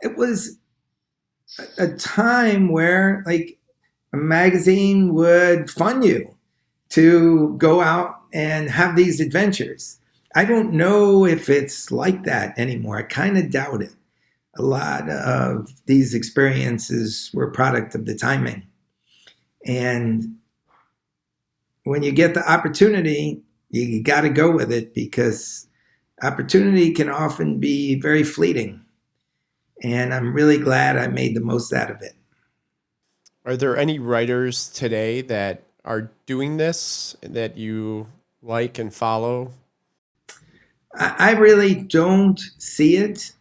B: it was a time where a magazine would fund you to go out and have these adventures. I don't know if it's like that anymore. I kind of doubt it. A lot of these experiences were a product of the timing. And when you get the opportunity, you got to go with it, because opportunity can often be very fleeting. And I'm really glad I made the most out of it.
A: Are there any writers today that are doing this that you like and follow?
B: I really don't see it.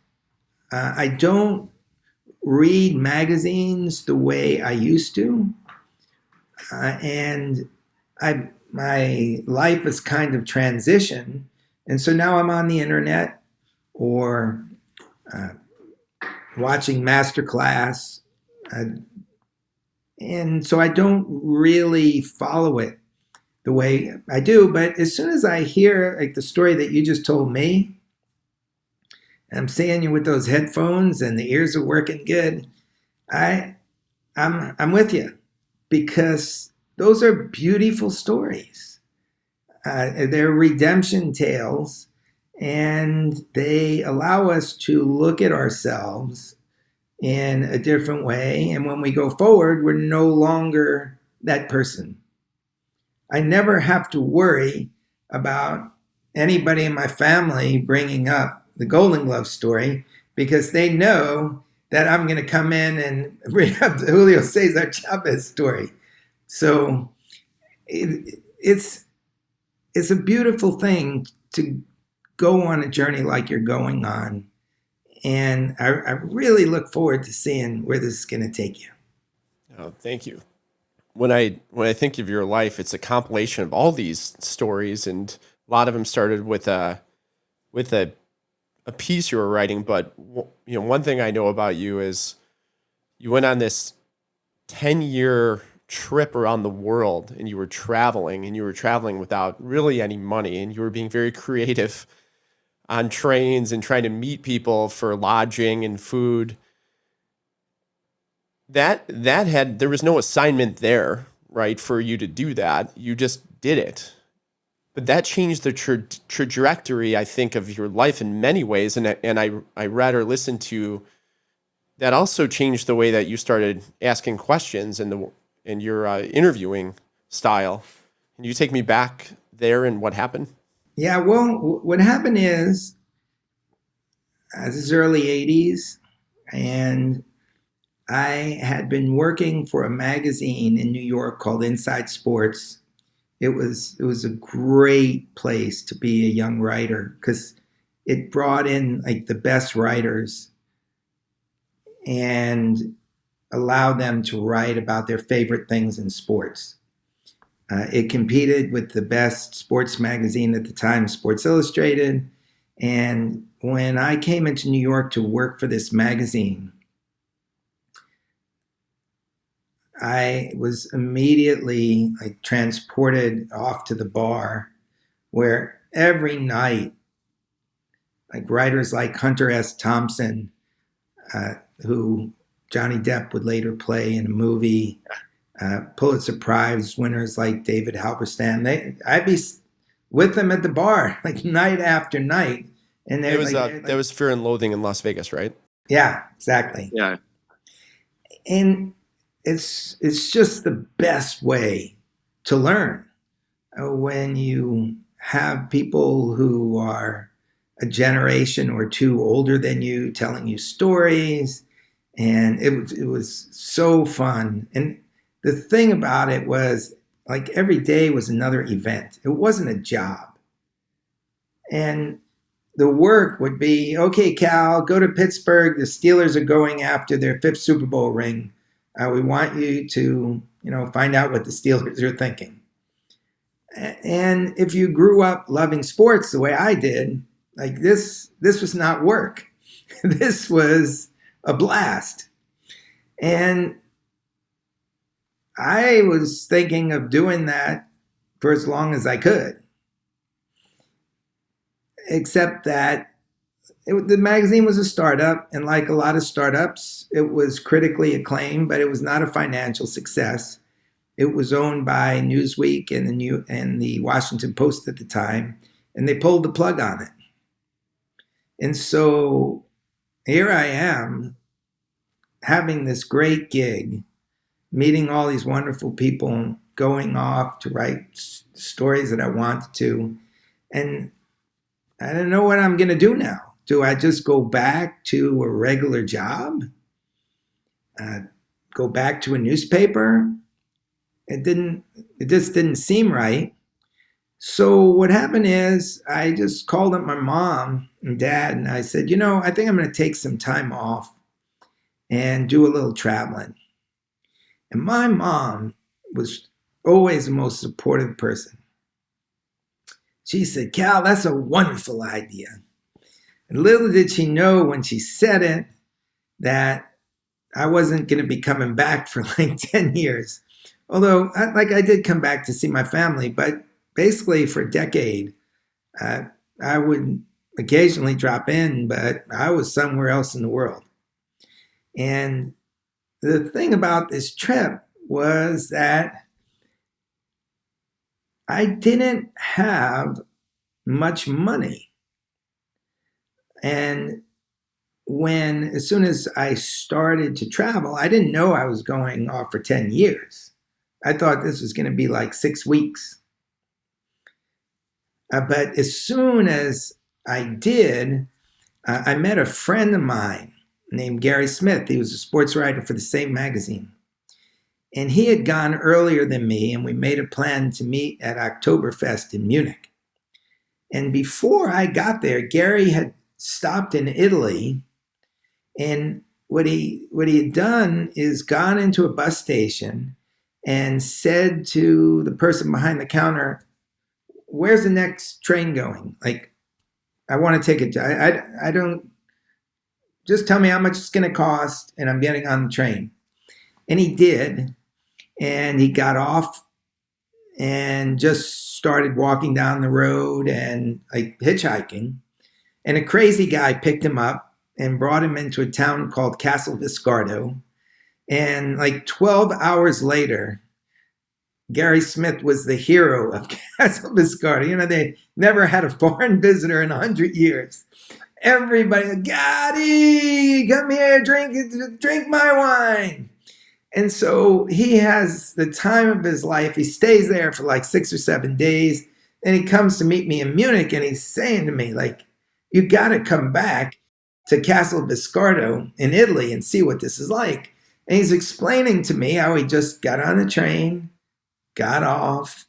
B: I don't read magazines the way I used to. And my life has kind of transitioned. And so now I'm on the internet or uh, watching Masterclass. And so I don't really follow it the way I do. But as soon as I hear like the story that you just told me, I'm seeing you with those headphones and the ears are working good, I'm with you because those are beautiful stories. They're redemption tales, and they allow us to look at ourselves in a different way. And when we go forward, we're no longer that person. I never have to worry about anybody in my family bringing up the Golden Glove story because they know that I'm going to come in and bring up the Julio Ceasar Chavez story. So it's a beautiful thing to go on a journey like you're going on. And I really look forward to seeing where this is going to take you.
A: Oh, thank you. When I think of your life, it's a compilation of all these stories, and a lot of them started with a piece you were writing. But one thing I know about you is you went on this 10-year trip around the world, and you were traveling without really any money, and you were being very creative on trains and trying to meet people for lodging and food. There was no assignment there, right, for you to do that. You just did it. But that changed the trajectory, I think, of your life in many ways. And I read or listened to that also changed the way that you started asking questions in your interviewing style. Can you take me back there and what happened?
B: Yeah, well, what happened is, this is early 80s, and I had been working for a magazine in New York called Inside Sports. It was a great place to be a young writer because it brought in like the best writers and allowed them to write about their favorite things in sports. It competed with the best sports magazine at the time, Sports Illustrated. And when I came into New York to work for this magazine, I was immediately like transported off to the bar where every night, like writers like Hunter S. Thompson, who Johnny Depp would later play in a movie, Pulitzer Prize winners like David Halberstam, I'd be with them at the bar like night after night. And
A: there was Fear and Loathing in Las Vegas, right?
B: Yeah, exactly.
A: Yeah.
B: And it's just the best way to learn when you have people who are a generation or two older than you telling you stories. And it was so fun. And the thing about it was like every day was another event. It wasn't a job. And the work would be, okay, Cal, go to Pittsburgh. The Steelers are going after their 5th Super Bowl ring. We want you to, find out what the Steelers are thinking. And if you grew up loving sports the way I did, like this was not work. This was a blast. And I was thinking of doing that for as long as I could. Except that the magazine was a startup, and like a lot of startups, it was critically acclaimed, but it was not a financial success. It was owned by Newsweek and the Washington Post at the time, and they pulled the plug on it. And so here I am having this great gig, meeting all these wonderful people, going off to write stories that I wanted to, and I don't know what I'm going to do now. Do I just go back to a regular job? Go back to a newspaper? It just didn't seem right. So what happened is I just called up my mom and dad and I said, I think I'm going to take some time off and do a little traveling. And my mom was always the most supportive person. She said, Cal, that's a wonderful idea. And little did she know when she said it that I wasn't going to be coming back for like 10 years. Although, I did come back to see my family, but basically for a decade, I would occasionally drop in, but I was somewhere else in the world. And the thing about this trip was that I didn't have much money. And as soon as I started to travel, I didn't know I was going off for 10 years. I thought this was going to be like 6 weeks. But as soon as I did, I met a friend of mine named Gary Smith. He was a sports writer for the same magazine. And he had gone earlier than me, and we made a plan to meet at Oktoberfest in Munich. And before I got there, Gary had stopped in Italy, and what he had done is gone into a bus station and said to the person behind the counter, "Where's the next train going? Like, I want to take it. I don't, just tell me how much it's going to cost, and I'm getting on the train." And he did. And he got off and just started walking down the road and like hitchhiking. And a crazy guy picked him up and brought him into a town called Castel Viscardo. And like 12 hours later, Gary Smith was the hero of Castel Viscardo. They never had a foreign visitor in 100 years. Everybody, Gotti, come here, drink my wine. And so he has the time of his life. He stays there for like 6 or 7 days. Then he comes to meet me in Munich, and he's saying to me, like, you got to come back to Castel Viscardo in Italy and see what this is like. And he's explaining to me how he just got on the train, got off,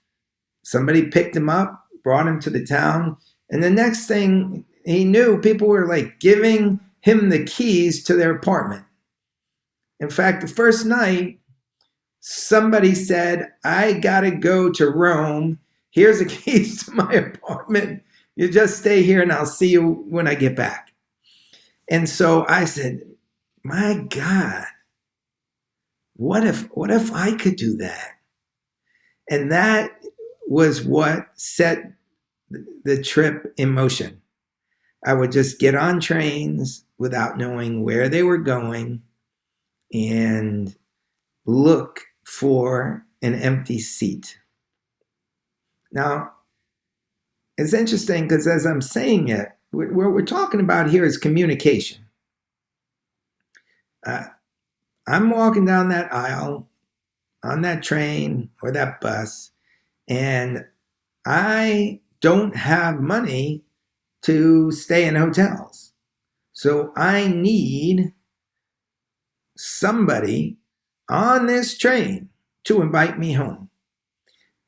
B: somebody picked him up, brought him to the town. And the next thing he knew, people were like giving him the keys to their apartment. In fact, the first night, somebody said, "I got to go to Rome. Here's the keys to my apartment. You just stay here and I'll see you when I get back." And so I said, my God, what if I could do that? And that was what set the trip in motion. I would just get on trains without knowing where they were going and look for an empty seat. Now, it's interesting because as I'm saying it, what we're talking about here is communication. I'm walking down that aisle on that train or that bus, and I don't have money to stay in hotels. So I need somebody on this train to invite me home.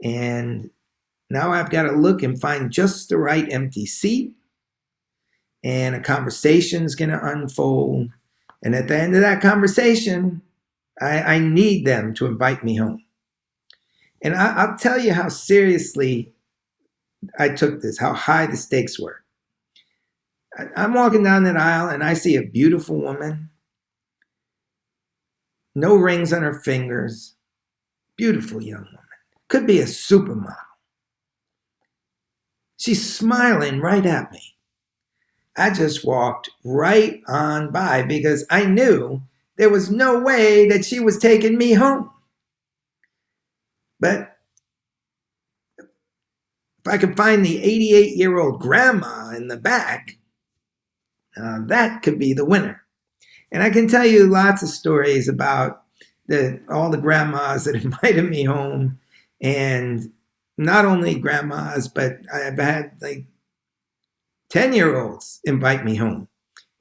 B: And now I've got to look and find just the right empty seat, and a conversation's going to unfold. And at the end of that conversation, I need them to invite me home. And I'll tell you how seriously I took this, how high the stakes were. I'm walking down that aisle and I see a beautiful woman, no rings on her fingers, beautiful young woman, could be a supermodel. She's smiling right at me. I just walked right on by because I knew there was no way that she was taking me home. But if I could find the 88-year-old grandma in the back, that could be the winner. And I can tell you lots of stories about all the grandmas that invited me home. And not only grandmas, but I've had like 10-year-olds invite me home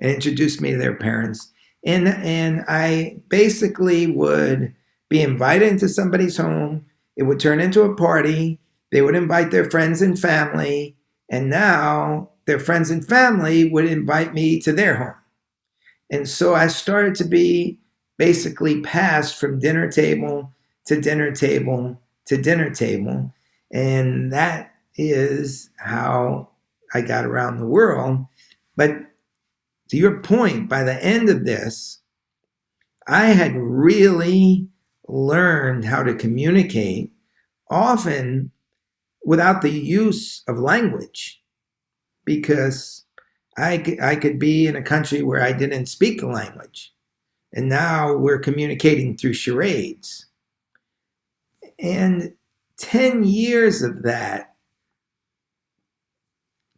B: and introduce me to their parents. And I basically would be invited into somebody's home. It would turn into a party. they would invite their friends and family, and now their friends and family would invite me to their home. And so I started to be basically passed from dinner table to dinner table to dinner table. And that is how I got around the world. But to your point, by the end of this, I had really learned how to communicate, often without the use of language, because I could be in a country where I didn't speak the language. And now we're communicating through charades. And 10 years of that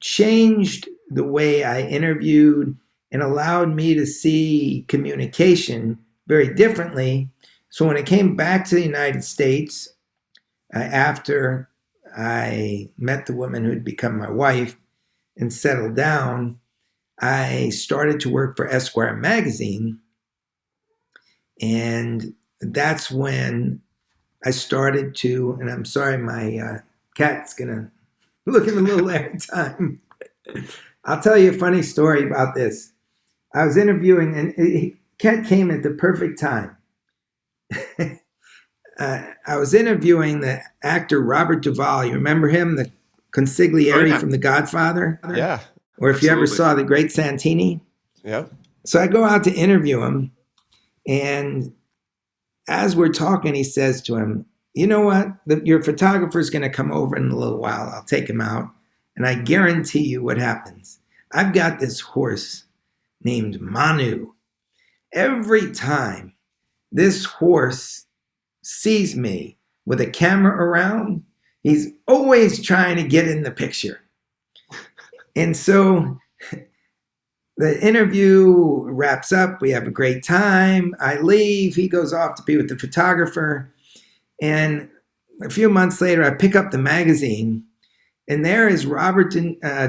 B: changed the way I interviewed and allowed me to see communication very differently. So when I came back to the United States, after I met the woman who had become my wife and settled down, I started to work for Esquire magazine. And that's when I started to, and I'm sorry, my cat's gonna look at me a little every time. I'll tell you a funny story about this. I was interviewing, and cat came at the perfect time. I was interviewing the actor Robert Duvall. You remember him, the consigliere from The Godfather?
A: Yeah.
B: Or if you ever saw The Great Santini?
A: Yeah.
B: So I go out to interview him, and as we're talking, he says to him, you know what? Your photographer's going to come over in a little while. I'll take him out, and I guarantee you what happens. I've got this horse named Manu. Every time this horse sees me with a camera around, he's always trying to get in the picture. And so the interview wraps up. We have a great time. I leave. He goes off to be with the photographer. And a few months later, I pick up the magazine, and there is Robert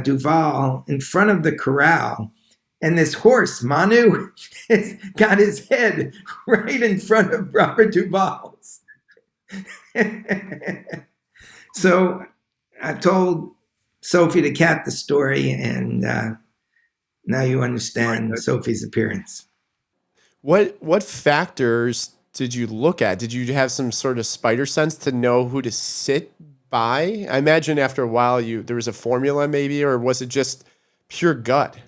B: Duvall in front of the corral. And this horse, Manu, has got his head right in front of Robert Duvall's. So I've told Sophie the cat the story, and now you understand Sophie's appearance.
A: What factors did you look at? Did you have some sort of spider sense to know who to sit by? I imagine after a while there was a formula maybe, or was it just pure gut?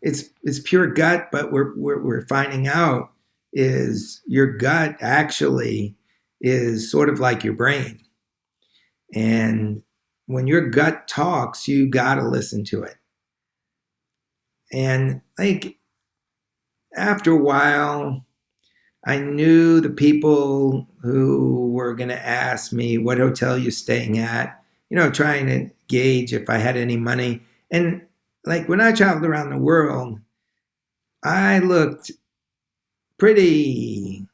B: It's pure gut, but we're finding out is your gut actually is sort of like your brain. And when your gut talks, you got to listen to it. And like after a while, I knew the people who were going to ask me what hotel you're staying at, trying to gauge if I had any money. And like when I traveled around the world, I looked pretty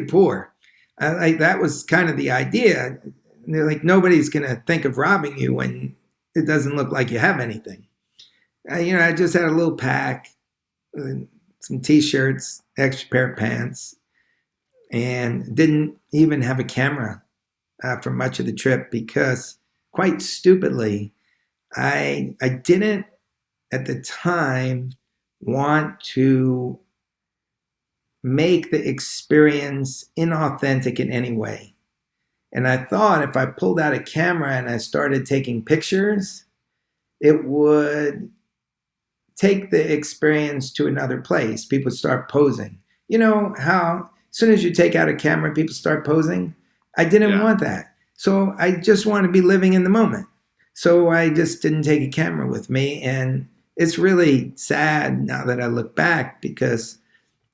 B: poor. That was kind of the idea. They're like, nobody's going to think of robbing you when it doesn't look like you have anything. I just had a little pack, some T-shirts, extra pair of pants, and didn't even have a camera for much of the trip because, quite stupidly, I didn't at the time want to make the experience inauthentic in any way. And I thought if I pulled out a camera and I started taking pictures, it would take the experience to another place. People start posing. You know how as soon as you take out a camera, people start posing? I didn't want that. So I just want to be living in the moment. So I just didn't take a camera with me. And it's really sad now that I look back because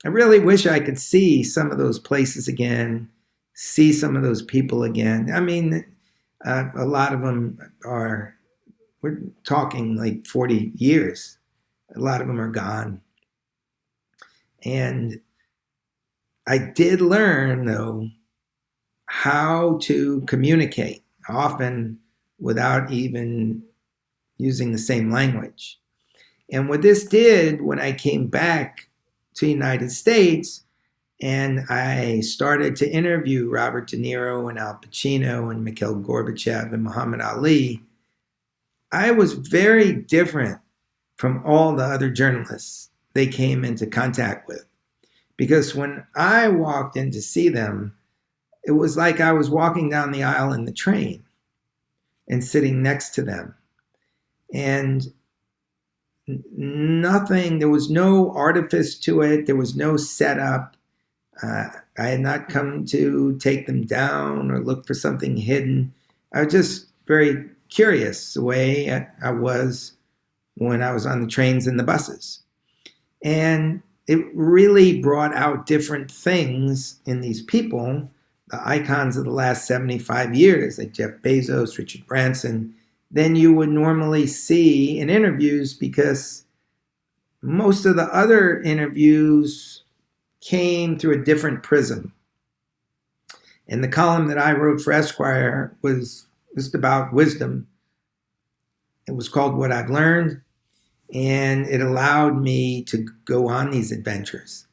B: I really wish I could see some of those places again, see some of those people again. I mean, a lot of them we're talking like 40 years. A lot of them are gone. And I did learn, though, how to communicate, often without even using the same language. And what this did when I came back to the United States, And I started to interview Robert De Niro and Al Pacino and Mikhail Gorbachev and Muhammad Ali. I was very different from all the other journalists they came into contact with. Because when I walked in to see them, it was like I was walking down the aisle in the train and sitting next to them. And nothing, there was no artifice to it. There was no setup. I had not come to take them down or look for something hidden. I was just very curious the way I was when I was on the trains and the buses. And it really brought out different things in these people, the icons of the last 75 years, like Jeff Bezos, Richard Branson, than you would normally see in interviews, because most of the other interviews came through a different prism. And the column that I wrote for Esquire was just about wisdom. It was called What I've Learned, and it allowed me to go on these adventures.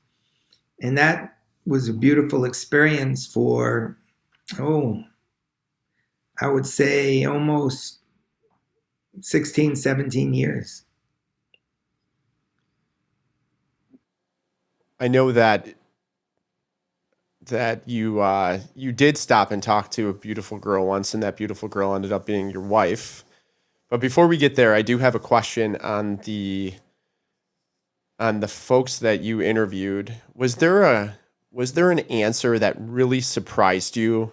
B: And that was a beautiful experience for, I would say almost 16, 17 years.
A: I know that you did stop and talk to a beautiful girl once, and that beautiful girl ended up being your wife. But before we get there, I do have a question on the folks that you interviewed. Was there an answer that really surprised you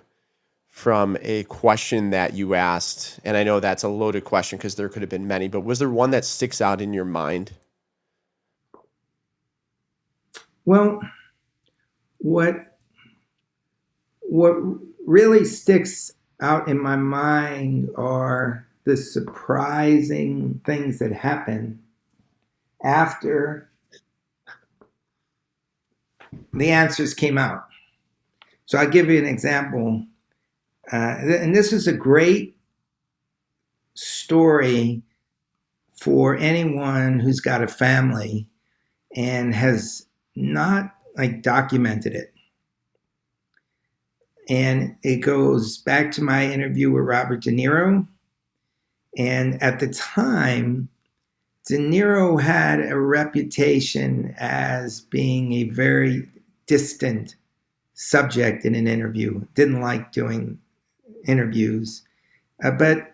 A: from a question that you asked? And I know that's a loaded question because there could have been many, but was there one that sticks out in your mind?
B: Well, what really sticks out in my mind are the surprising things that happen after the answers came out. So I'll give you an example. And this is a great story for anyone who's got a family and has not documented it. And it goes back to my interview with Robert De Niro. And at the time, De Niro had a reputation as being a very distant subject in an interview. Didn't like doing interviews. But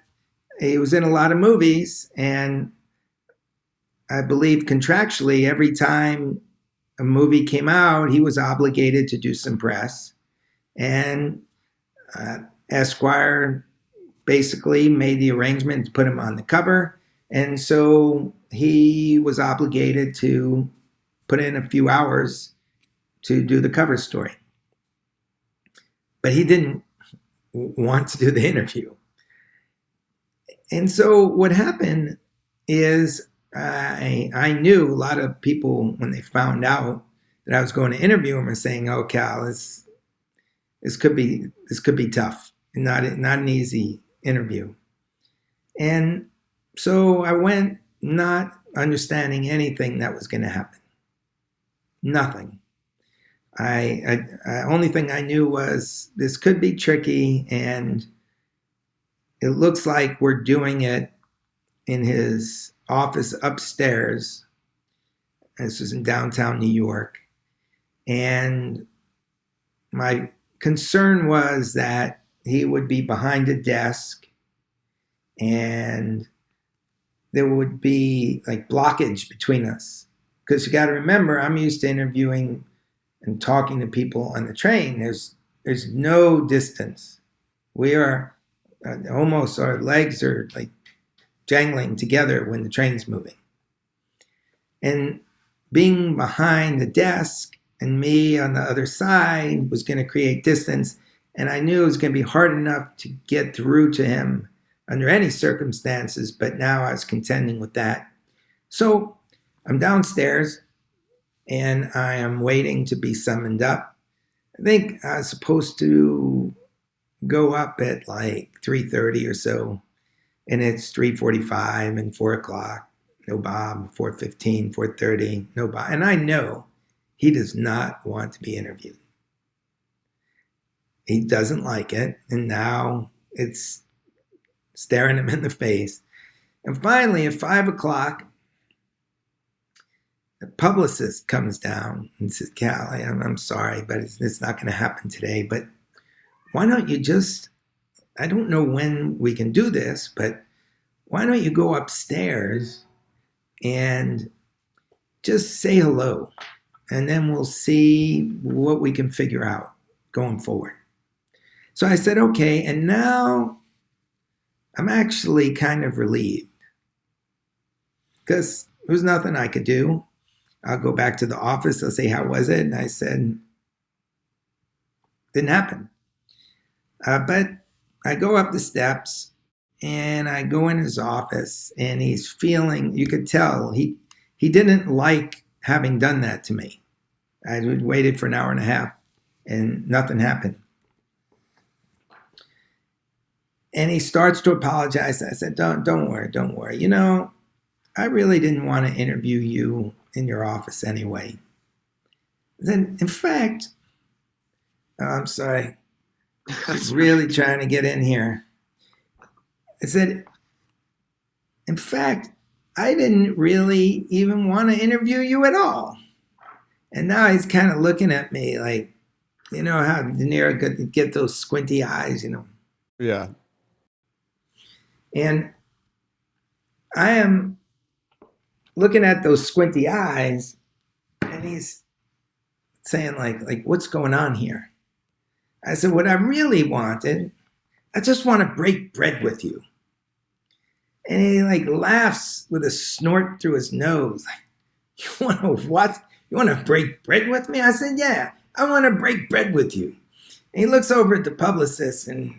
B: he was in a lot of movies. And I believe contractually, every time a movie came out, he was obligated to do some press. And Esquire basically made the arrangement to put him on the cover. And so he was obligated to put in a few hours to do the cover story. But he didn't want to do the interview. And so what happened is I knew a lot of people, when they found out that I was going to interview him, were saying, "Oh, Cal, this could be tough, and not an easy interview." And so I went not understanding anything that was going to happen. Nothing. I only thing I knew was this could be tricky, and it looks like we're doing it in his office upstairs. This was in downtown New York. And my concern was that he would be behind a desk and there would be blockage between us. Because you got to remember, I'm used to interviewing and talking to people on the train. There's no distance. We are almost, our legs are jangling together when the train's moving. And being behind the desk and me on the other side was going to create distance. And I knew it was going to be hard enough to get through to him under any circumstances, but now I was contending with that. So I'm downstairs and I am waiting to be summoned up. I think I was supposed to go up at 3:30 or so, and it's 3:45 and 4 o'clock. No Bob. 4:15, 4:30, no Bob. And I know he does not want to be interviewed. He doesn't like it. And now it's staring him in the face. And finally, at 5 o'clock, the publicist comes down and says, Cal, I'm sorry, but it's not going to happen today. But why don't you just, I don't know when we can do this, but why don't you go upstairs and just say hello? And then we'll see what we can figure out going forward. So I said, okay. And now I'm actually kind of relieved because there was nothing I could do. I'll go back to the office. They'll say, how was it? And I said, didn't happen. But I go up the steps and I go in his office and he's feeling, you could tell he didn't like having done that to me. I waited for an hour and a half and nothing happened. And he starts to apologize. I said, don't worry. You know, I really didn't want to interview you in your office anyway. Then, in fact, I'm sorry. I was really trying to get in here. I said, in fact, I didn't really even want to interview you at all. And now he's kind of looking at me like, you know how De Niro could get those squinty eyes, you know?
A: Yeah.
B: And I am looking at those squinty eyes and he's saying like, what's going on here? I said, what I really wanted, I just want to break bread with you. And he like laughs with a snort through his nose. Like, you want to what? You want to break bread with me? I said, yeah, I want to break bread with you. And he looks over at the publicist and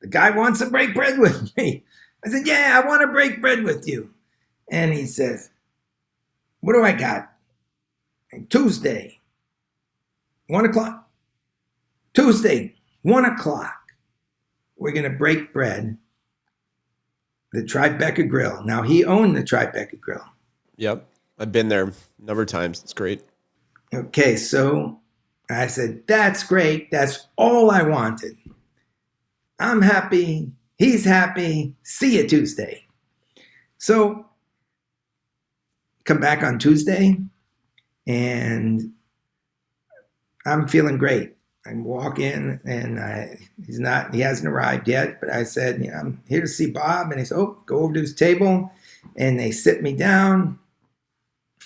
B: the guy wants to break bread with me. I said, yeah, I want to break bread with you. And he says, what do I got? Tuesday, 1 o'clock. Tuesday, 1 o'clock. We're going to break bread. The Tribeca Grill. Now, he owned the Tribeca Grill.
A: Yep. I've been there a number of times. It's great.
B: Okay, so I said, that's great. That's all I wanted. I'm happy. He's happy. See you Tuesday. So, come back on Tuesday, and I'm feeling great. I walk in, and he hasn't arrived yet, but I said, you know, I'm here to see Bob. And he said, oh, go over to his table. And they sit me down,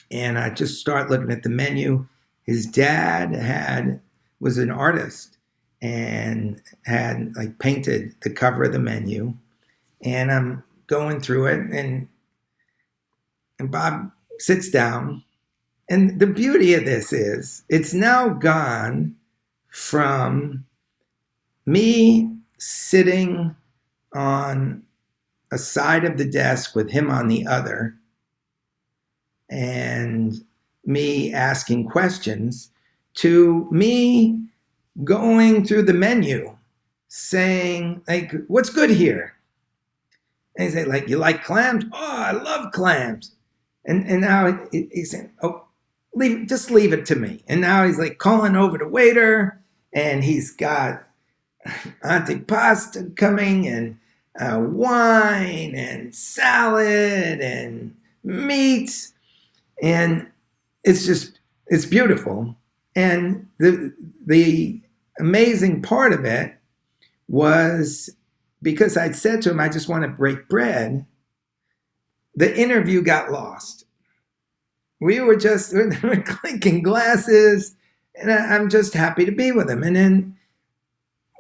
B: and I just start looking at the menu. His dad was an artist and had like painted the cover of the menu. And I'm going through it, and Bob sits down. And the beauty of this is it's now gone from me sitting on a side of the desk with him on the other and me asking questions to me going through the menu saying, like, what's good here? And he's like, you like clams? Oh, I love clams. And now he's saying, oh, just leave it to me. And now he's like calling over the waiter, and he's got antipasta coming, and wine, and salad, and meat. And it's beautiful. And the amazing part of it was because I'd said to him, I just want to break bread, the interview got lost. We were clinking glasses, and I'm just happy to be with him. And then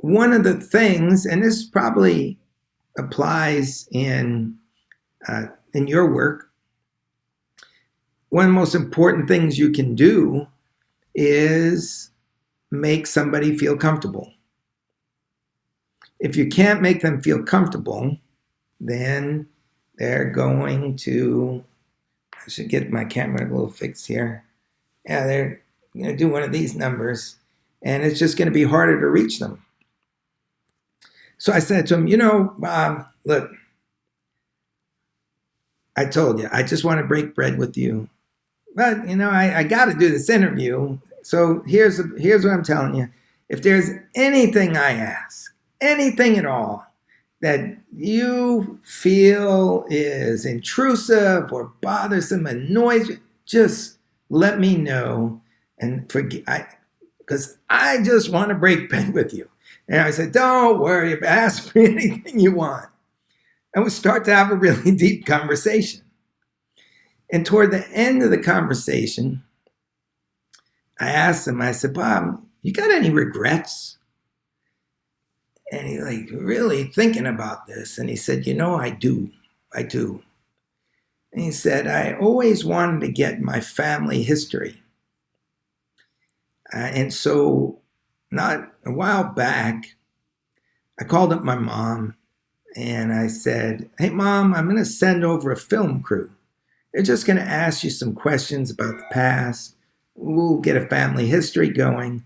B: one of the things, and this probably applies in your work, one of the most important things you can do is make somebody feel comfortable. If you can't make them feel comfortable, then they're going to, I should get my camera a little fixed here. Yeah, they're going to do one of these numbers, and it's just going to be harder to reach them. So I said to him, you know, Bob, look, I told you, I just want to break bread with you. but I got to do this interview. So here's what I'm telling you. If there's anything I ask, anything at all, that you feel is intrusive or bothersome, annoys you, just let me know and forget. Because I just want to break bread with you. And I said, don't worry, ask me anything you want. And we start to have a really deep conversation. And toward the end of the conversation, I asked him, I said, Bob, you got any regrets? And he really thinking about this. And he said, I do. And he said, I always wanted to get my family history. And so not a while back, I called up my mom and I said, hey, Mom, I'm going to send over a film crew. They're just going to ask you some questions about the past. We'll get a family history going.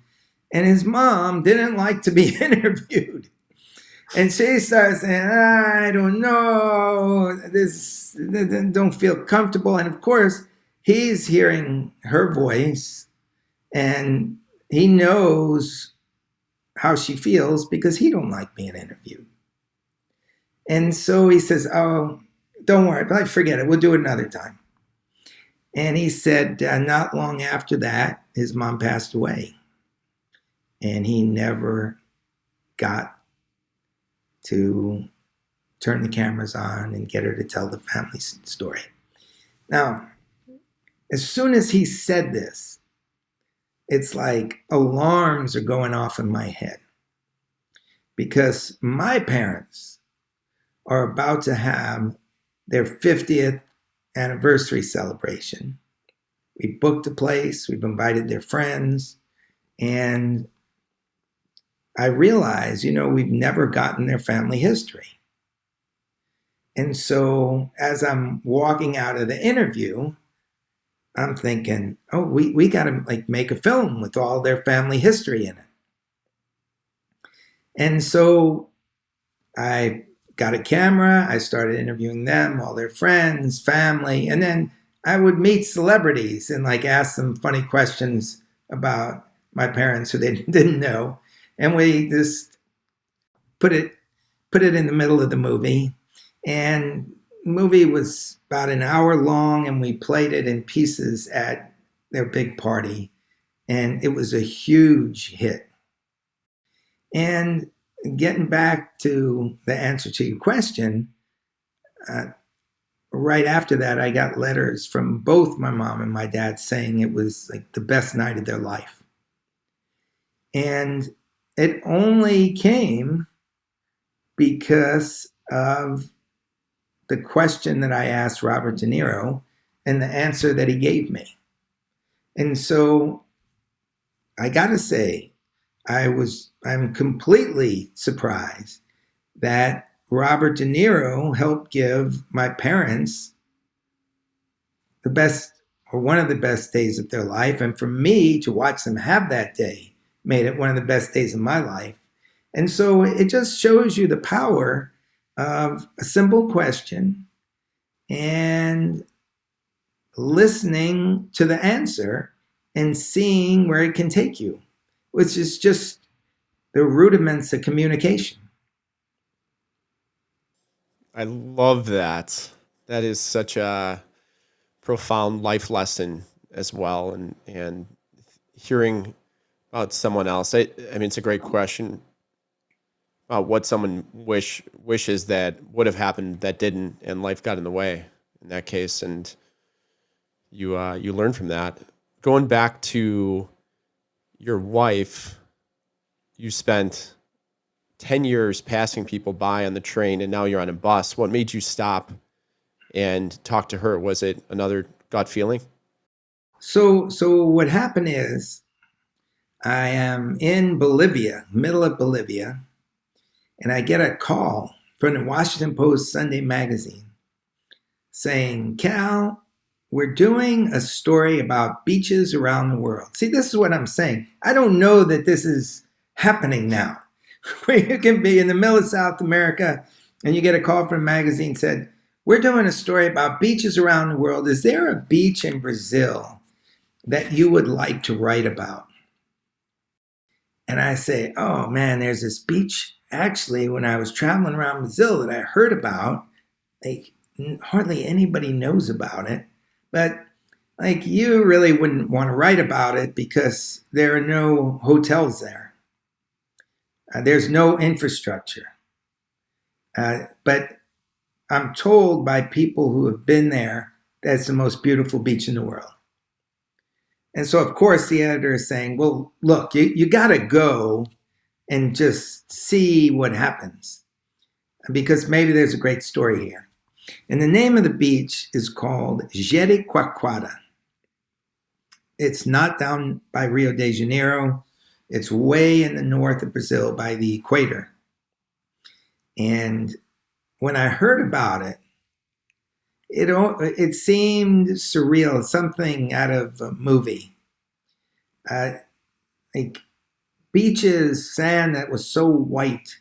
B: And his mom didn't like to be interviewed. And she starts saying, I don't know, this don't feel comfortable. And of course, he's hearing her voice and he knows how she feels because he don't like being interviewed. And so he says, oh, don't worry, but forget it. We'll do it another time. And he said not long after that, his mom passed away. And he never got to turn the cameras on and get her to tell the family story. Now, as soon as he said this, it's like alarms are going off in my head because my parents are about to have their 50th anniversary celebration. We booked a place, we've invited their friends, and I realized, we've never gotten their family history. And so as I'm walking out of the interview, I'm thinking, oh, we got to make a film with all their family history in it. And so I got a camera, I started interviewing them, all their friends, family, and then I would meet celebrities and ask them funny questions about my parents who they didn't know. And we just put it in the middle of the movie. And the movie was about an hour long, and we played it in pieces at their big party. And it was a huge hit. And getting back to the answer to your question, right after that, I got letters from both my mom and my dad saying it was the best night of their life. And it only came because of the question that I asked Robert De Niro and the answer that he gave me. And so I got to say, I'm completely surprised that Robert De Niro helped give my parents the best or one of the best days of their life. And for me to watch them have that day made it one of the best days of my life. And so it just shows you the power of a simple question and listening to the answer and seeing where it can take you, which is just the rudiments of communication.
A: I love that. That is such a profound life lesson as well. And hearing about someone else, I mean, it's a great question about what someone wishes that would have happened that didn't, and life got in the way in that case. And you learn from that. Going back to your wife, you spent 10 years passing people by on the train, and now you're on a bus. What made you stop and talk to her? Was it another gut feeling?
B: So what happened is I am in Bolivia, middle of Bolivia, and I get a call from the Washington Post Sunday magazine saying, Cal, we're doing a story about beaches around the world. See, this is what I'm saying. I don't know that this is happening now, where you can be in the middle of South America and you get a call from a magazine said, we're doing a story about beaches around the world. Is there a beach in Brazil that you would like to write about? And I say, oh man, there's this beach actually when I was traveling around Brazil that I heard about. Like hardly anybody knows about it, but like you really wouldn't want to write about it because there are no hotels there. There's no infrastructure. But I'm told by people who have been there that it's the most beautiful beach in the world. And so, of course, the editor is saying, well, look, you got to go and just see what happens because maybe there's a great story here. And the name of the beach is called Jericoacoara. It's not down by Rio de Janeiro. It's way in the north of Brazil by the equator. And when I heard about it, it seemed surreal, something out of a movie. Like beaches, sand that was so white.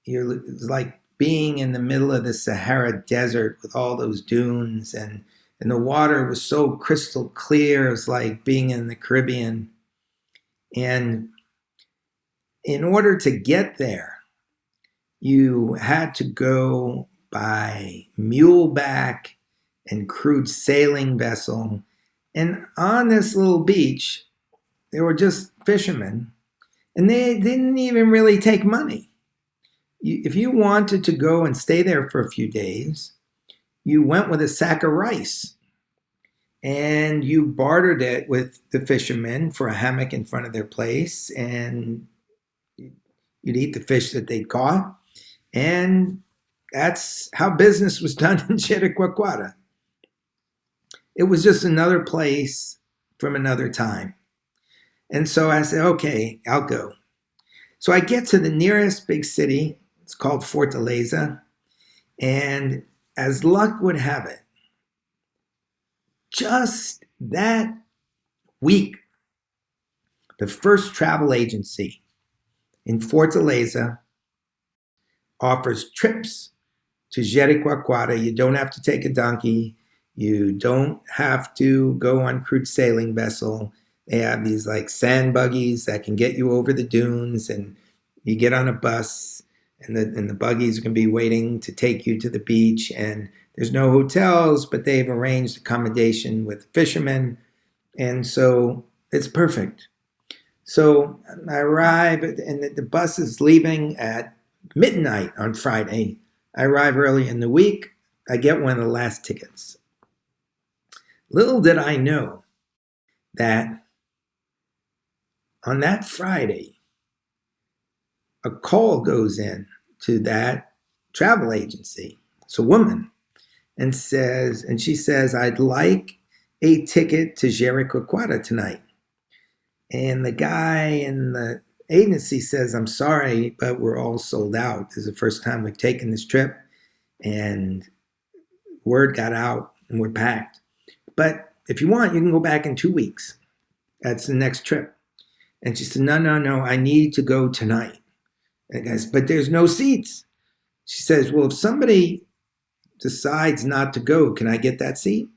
B: It was like being in the middle of the Sahara Desert with all those dunes, and the water was so crystal clear. It was like being in the Caribbean. And in order to get there, you had to go by muleback and crude sailing vessel. And on this little beach, there were just fishermen, and they didn't even really take money. If you wanted to go and stay there for a few days, you went with a sack of rice and you bartered it with the fishermen for a hammock in front of their place, and you'd eat the fish that they'd caught. And that's how business was done in Jericoacoara. It was just another place from another time. And so I said, okay, I'll go. So I get to the nearest big city. It's called Fortaleza. And as luck would have it, just that week, the first travel agency in Fortaleza offers trips to Jericoacoara. You don't have to take a donkey. You don't have to go on crude sailing vessel. They have these like sand buggies that can get you over the dunes, and you get on a bus, and the buggies are going to be waiting to take you to the beach. And there's no hotels, but they've arranged accommodation with fishermen. And so it's perfect. So I arrive, and the bus is leaving at midnight on Friday. I arrive early in the week. I get one of the last tickets. Little did I know that on that Friday, a call goes in to that travel agency. It's a woman, and she says, I'd like a ticket to Jericoacoara tonight. And the guy in the agency says, I'm sorry, but we're all sold out. This is the first time we've taken this trip, and word got out and we're packed. But if you want, you can go back in 2 weeks. That's the next trip. And she said, no, I need to go tonight. And the guy says, but there's no seats. She says, well, if somebody decides not to go, can I get that seat?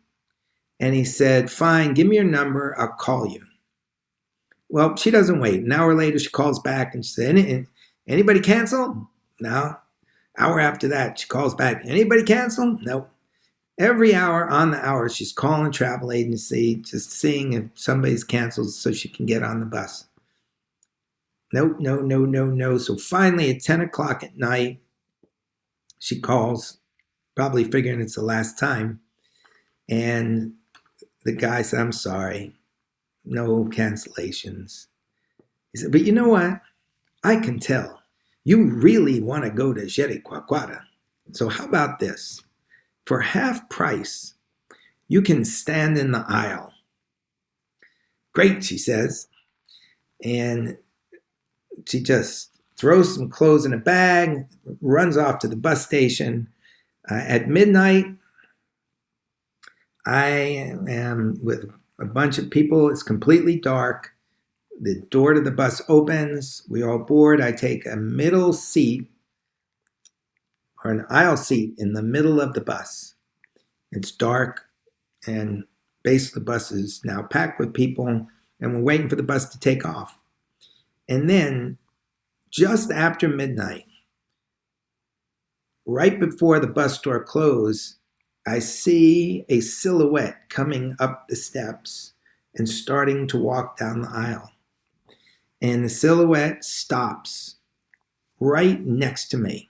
B: And he said, fine, give me your number. I'll call you. Well, she doesn't wait. An hour later, she calls back and she said, anybody cancel? No. Hour after that, she calls back. Anybody cancel? No. Every hour on the hour, she's calling travel agency, just seeing if somebody's canceled so she can get on the bus. Nope, no. So finally at 10 o'clock at night, she calls, probably figuring it's the last time. And the guy said, I'm sorry, no cancellations. He said, but you know what? I can tell. You really want to go to Jericoacoara. So how about this? For half price, you can stand in the aisle. Great, she says. And she just throws some clothes in a bag, runs off to the bus station. At midnight, I am with a bunch of people. It's completely dark. The door to the bus opens. We all board. I take a middle seat, or an aisle seat in the middle of the bus. It's dark, and basically the bus is now packed with people, and we're waiting for the bus to take off. And then just after midnight, right before the bus door closed, I see a silhouette coming up the steps and starting to walk down the aisle. And the silhouette stops right next to me.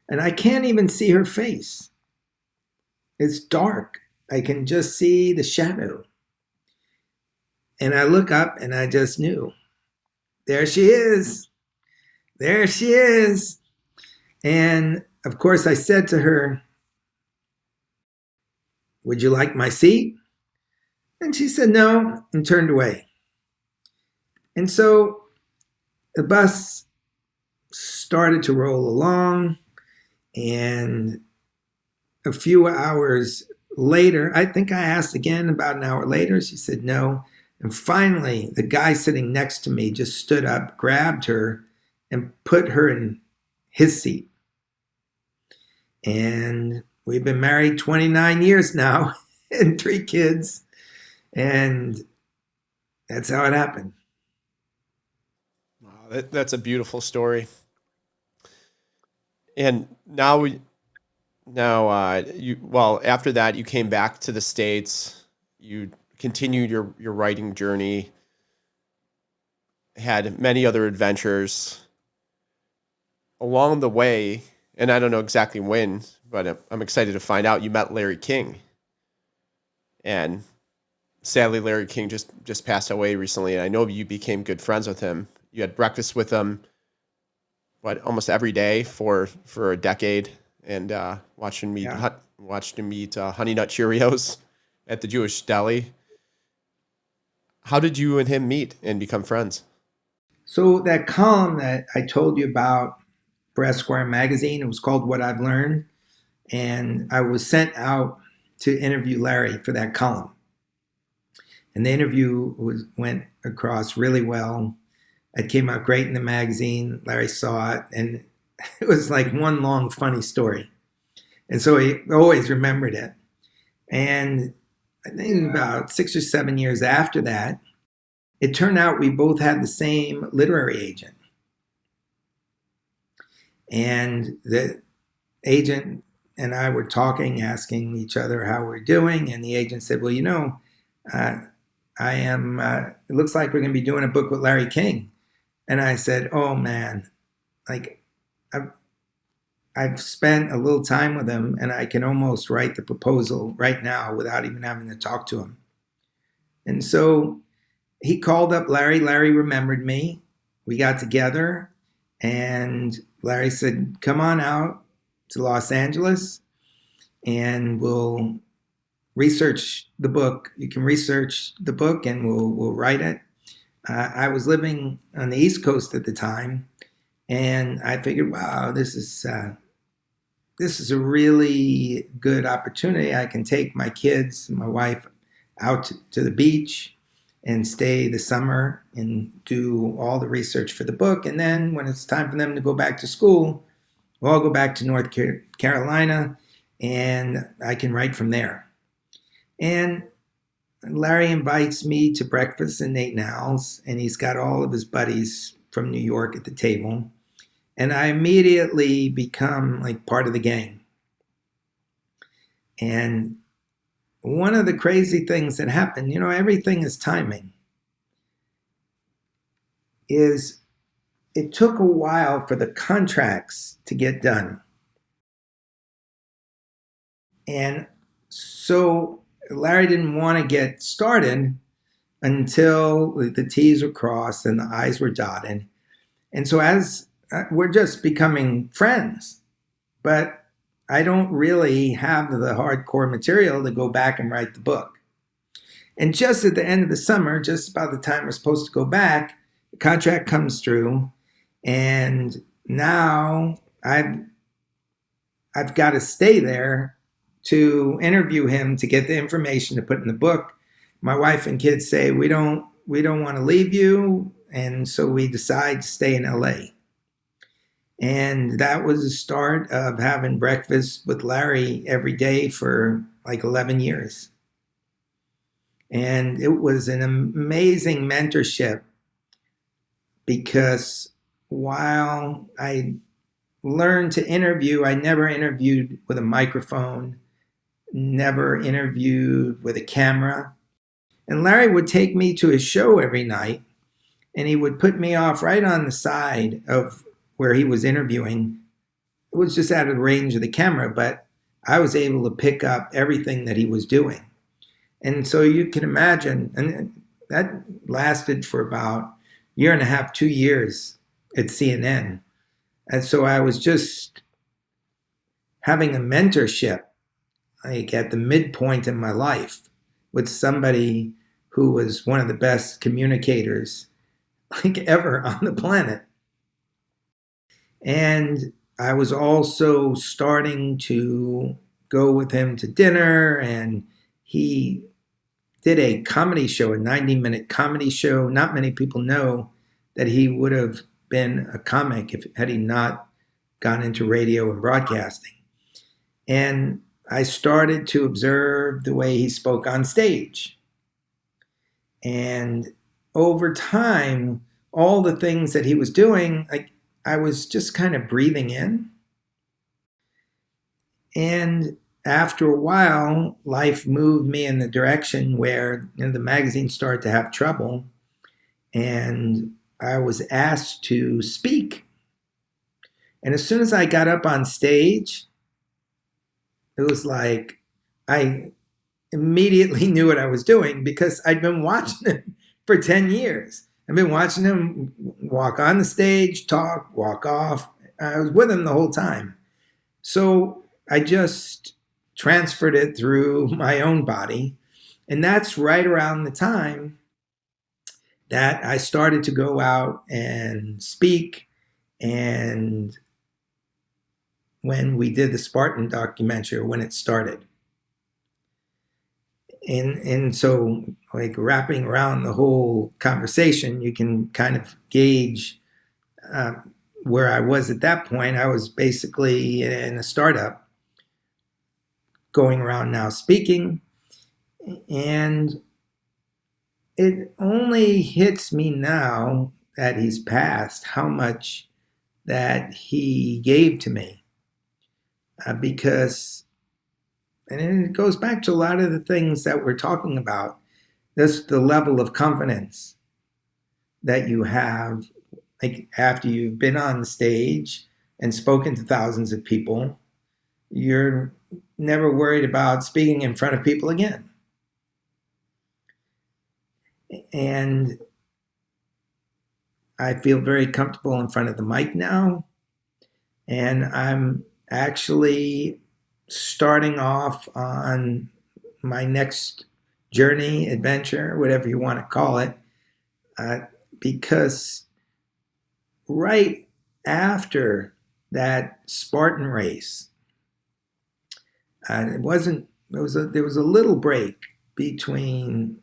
B: And I can't even see her face. It's dark. I can just see the shadow. And I look up and I just knew. There she is. There she is. And of course I said to her, "Would you like my seat?" And she said no and turned away. And so the bus started to roll along, and a few hours later, I think I asked again about an hour later, she said no. And finally, the guy sitting next to me just stood up, grabbed her, and put her in his seat. And we've been married 29 years now and 3 kids. And that's how it happened.
A: Wow, that's a beautiful story. And after that, you came back to the States. You continued your writing journey, had many other adventures along the way. And I don't know exactly when, but I'm excited to find out. You met Larry King, and sadly, Larry King just passed away recently. And I know you became good friends with him. You had breakfast with him, almost every day for a decade, and watched him eat Honey Nut Cheerios at the Jewish deli. How did you and him meet and become friends?
B: So that column that I told you about for Esquire magazine, it was called What I've Learned. And I was sent out to interview Larry for that column. And the interview went across really well. It came out great in the magazine. Larry saw it, and it was like one long funny story. And so he always remembered it. And I think about 6 or 7 years after that, it turned out we both had the same literary agent. And the agent and I were talking, asking each other how we're doing. And the agent said, well, it looks like we're going to be doing a book with Larry King. And I said, oh man, I've spent a little time with him, and I can almost write the proposal right now without even having to talk to him. And so he called up Larry. Larry remembered me. We got together, and Larry said, come on out to Los Angeles, and we'll research the book. You can research the book, and we'll write it. I was living on the East Coast at the time, and I figured, wow, this is a really good opportunity. I can take my kids and my wife out to the beach and stay the summer and do all the research for the book. And then when it's time for them to go back to school, we'll all go back to North Carolina, and I can write from there. And Larry invites me to breakfast in Nate and Al's, and he's got all of his buddies from New York at the table. And I immediately become like part of the gang. And one of the crazy things that happened, everything is timing, is it took a while for the contracts to get done. And so Larry didn't want to get started until the T's were crossed and the I's were dotted. And so as we're just becoming friends, but I don't really have the hardcore material to go back and write the book. And just at the end of the summer, just about the time we're supposed to go back, the contract comes through, and now I've got to stay there to interview him to get the information to put in the book. My wife and kids say, we don't want to leave you, and so we decide to stay in LA. And that was the start of having breakfast with Larry every day for like 11 years. And it was an amazing mentorship because while I learned to interview, I never interviewed with a microphone, never interviewed with a camera. And Larry would take me to his show every night, and he would put me off right on the side of where he was interviewing. It was just out of the range of the camera, but I was able to pick up everything that he was doing. And so you can imagine, and that lasted for about a year and a half, 2 years at CNN. And so I was just having a mentorship, like at the midpoint in my life, with somebody who was one of the best communicators like ever on the planet. And I was also starting to go with him to dinner, and he did a comedy show, a 90-minute comedy show. Not many people know that he would have been a comic had he not gone into radio and broadcasting. And I started to observe the way he spoke on stage. And over time, all the things that he was doing, I was just kind of breathing in. And after a while, life moved me in the direction where the magazine started to have trouble. And I was asked to speak. And as soon as I got up on stage, it was like I immediately knew what I was doing because I'd been watching him for 10 years. I've been watching him walk on the stage, talk, walk off. I was with him the whole time. So I just transferred it through my own body. And that's right around the time that I started to go out and speak. And when we did the Spartan documentary, when it started. And so, like, wrapping around the whole conversation, you can kind of gauge where I was at that point. I was basically in a startup, going around now speaking, and it only hits me now that he's passed how much that he gave to me. Because, and it goes back to a lot of the things that we're talking about, that's the level of confidence that you have, like after you've been on the stage and spoken to thousands of people, you're never worried about speaking in front of people again. And I feel very comfortable in front of the mic now, and I'm actually starting off on my next journey, adventure, whatever you want to call it, because right after that Spartan race, there was a little break between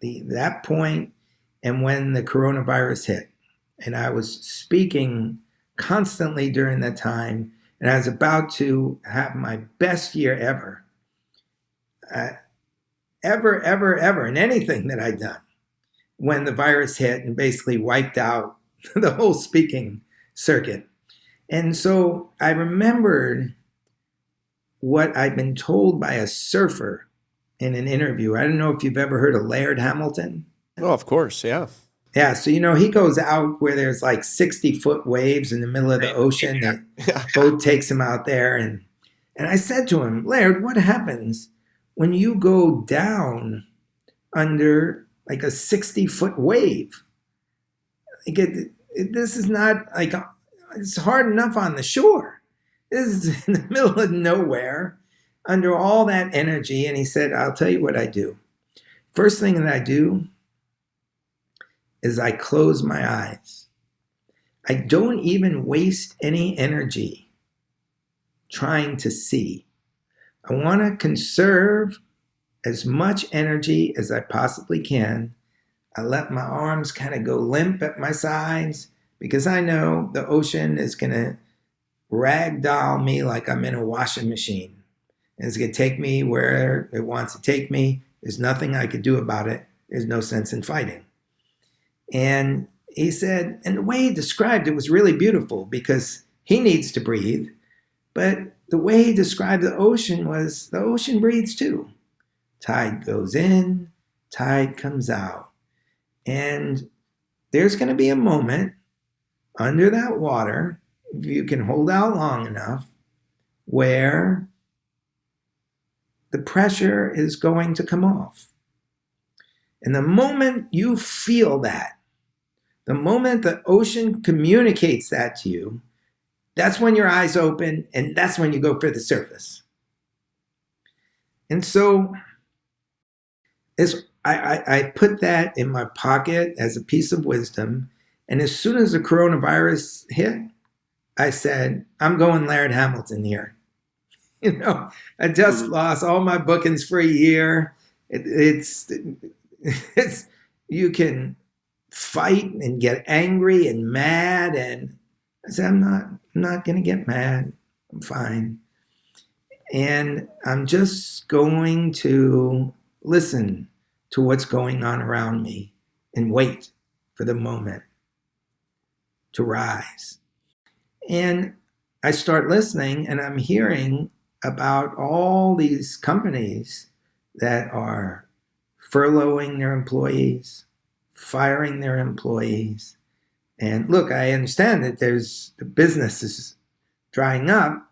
B: that point and when the coronavirus hit, and I was speaking constantly during that time. And I was about to have my best year ever in anything that I'd done, when the virus hit and basically wiped out the whole speaking circuit. And so I remembered what I'd been told by a surfer in an interview. I don't know if you've ever heard of Laird Hamilton.
A: Oh, of course, yeah.
B: Yeah, so, he goes out where there's like 60-foot waves in the middle of the ocean. The boat takes him out there. And I said to him, Laird, what happens when you go down under like a 60-foot wave? This is not like, it's hard enough on the shore. This is in the middle of nowhere under all that energy. And he said, I'll tell you what I do. First thing that I do is I close my eyes. I don't even waste any energy trying to see. I want to conserve as much energy as I possibly can. I let my arms kind of go limp at my sides because I know the ocean is going to ragdoll me like I'm in a washing machine. And it's going to take me where it wants to take me There's nothing I could do about it. There's no sense in fighting. And he said, and the way he described it was really beautiful because he needs to breathe. But the way he described the ocean was the ocean breathes too. Tide goes in, tide comes out. And there's going to be a moment under that water, if you can hold out long enough, where the pressure is going to come off. And the moment you feel that, the moment the ocean communicates that to you, that's when your eyes open and that's when you go for the surface. And so I put that in my pocket as a piece of wisdom. And as soon as the coronavirus hit, I said, I'm going Laird Hamilton here. I just lost all my bookings for a year. It's you can fight and get angry and mad. And I said, I'm not going to get mad. I'm fine. And I'm just going to listen to what's going on around me and wait for the moment to rise. And I start listening and I'm hearing about all these companies that are furloughing their employees, firing their employees. And look, I understand that the business is drying up,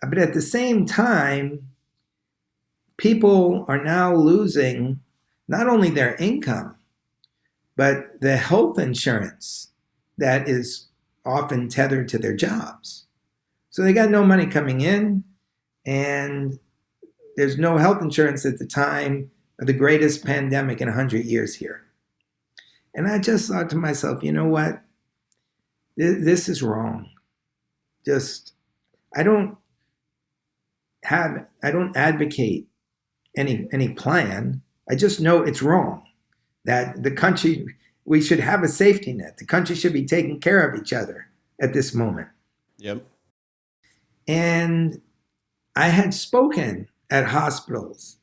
B: but at the same time, people are now losing not only their income, but the health insurance that is often tethered to their jobs. So they got no money coming in, and there's no health insurance at the time of the greatest pandemic in 100 years here. And I just thought to myself, you know what? This is wrong. I don't advocate any plan. I just know it's wrong. That the country, we should have a safety net. The country should be taking care of each other at this moment.
A: Yep.
B: And I had spoken at hospitals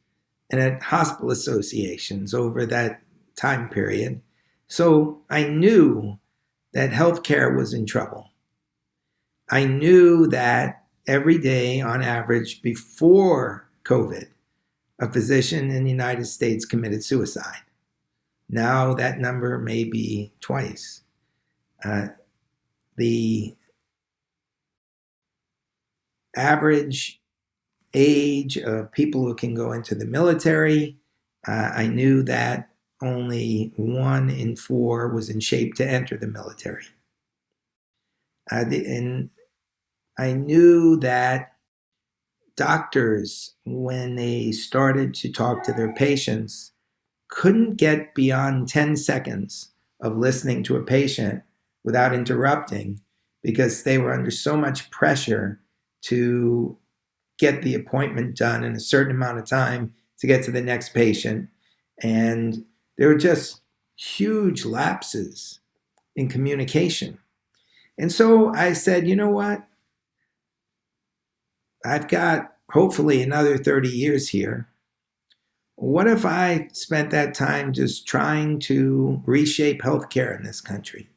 B: and at hospital associations over that time period. So I knew that healthcare was in trouble. I knew that every day on average before COVID, a physician in the United States committed suicide. Now that number may be twice. The average age of people who can go into the military, I knew that only 1 in 4 was in shape to enter the military. And I knew that doctors, when they started to talk to their patients, couldn't get beyond 10 seconds of listening to a patient without interrupting because they were under so much pressure to get the appointment done in a certain amount of time to get to the next patient. And there were just huge lapses in communication. And so I said, you know what? I've got hopefully another 30 years here. What if I spent that time just trying to reshape healthcare in this country?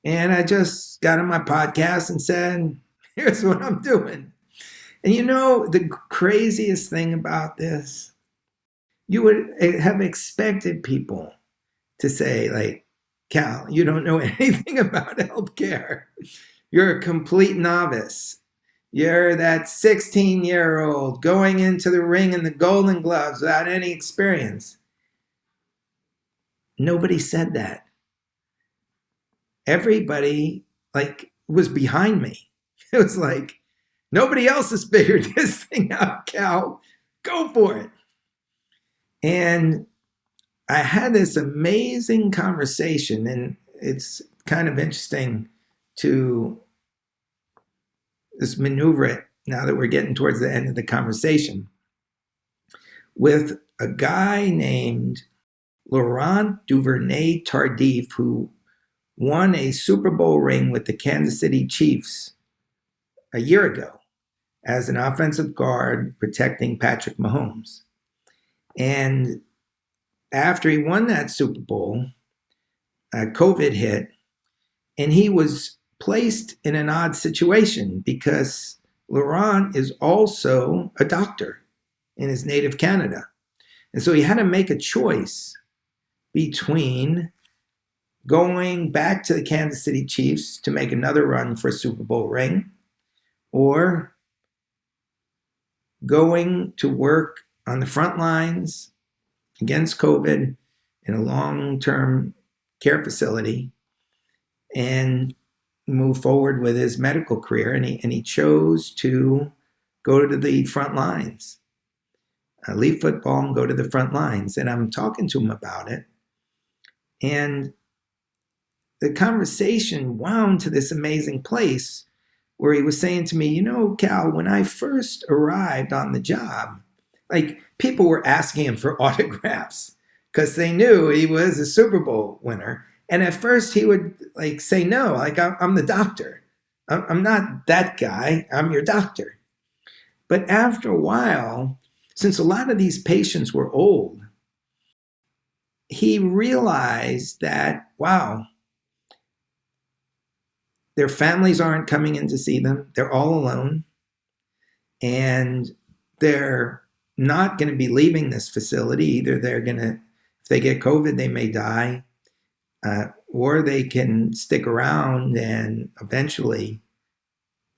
B: And I just got on my podcast and said, here's what I'm doing. And the craziest thing about this, you would have expected people to say, like, Cal, you don't know anything about healthcare. You're a complete novice. You're that 16-year-old going into the ring in the Golden Gloves without any experience. Nobody said that. Everybody, was behind me. It was like, nobody else has figured this thing out, Cal. Go for it. And I had this amazing conversation, and it's kind of interesting to just maneuver it now that we're getting towards the end of the conversation, with a guy named Laurent Duvernay-Tardif, who won a Super Bowl ring with the Kansas City Chiefs a year ago. as an offensive guard protecting Patrick Mahomes. And after he won that Super Bowl, COVID hit, and he was placed in an odd situation because Laurent is also a doctor in his native Canada. And so he had to make a choice between going back to the Kansas City Chiefs to make another run for a Super Bowl ring, or going to work on the front lines against COVID in a long-term care facility and move forward with his medical career. And he chose to go to the front lines, leave football and go to the front lines. And I'm talking to him about it. And the conversation wound to this amazing place where he was saying to me, you know, Cal, when I first arrived on the job, like, people were asking him for autographs because they knew he was a Super Bowl winner. And at first he would like say no, like, I'm the doctor. I'm not that guy. I'm your doctor. But after a while, since a lot of these patients were old, he realized that, wow, their families aren't coming in to see them. They're all alone. And they're not going to be leaving this facility. Either they're going to, if they get COVID, they may die, or they can stick around and eventually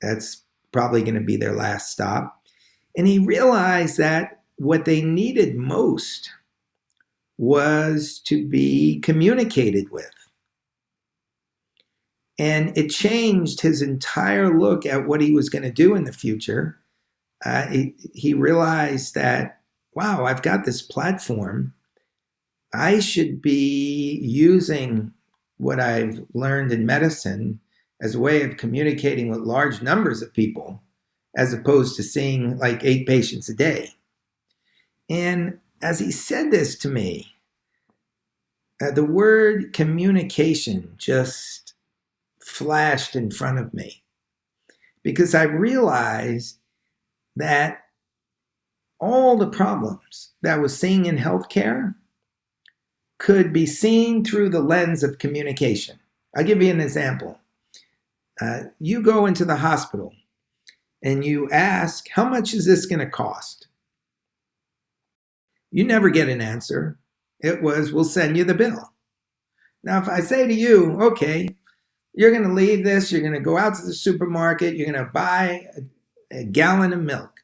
B: that's probably going to be their last stop. And he realized that what they needed most was to be communicated with. And it changed his entire look at what he was going to do in the future. He realized that, wow, I've got this platform. I should be using what I've learned in medicine as a way of communicating with large numbers of people, as opposed to seeing like 8 patients a day. And as he said this to me, the word communication just flashed in front of me, because I realized that all the problems that I was seeing in healthcare could be seen through the lens of communication. I'll give you an example. You go into the hospital and you ask, how much is this going to cost? You never get an answer. It was, we'll send you the bill. Now, if I say to you, okay, you're going to leave this, you're going to go out to the supermarket, you're going to buy a gallon of milk,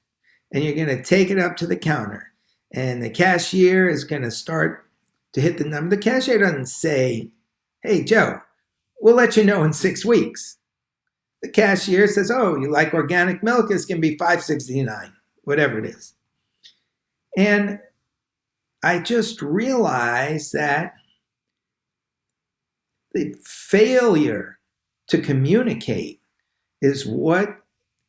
B: and you're going to take it up to the counter, and the cashier is going to start to hit the number. The cashier doesn't say, hey, Joe, we'll let you know in 6 weeks. The cashier says, oh, you like organic milk? It's going to be $5.69, whatever it is. And I just realized that the failure to communicate is what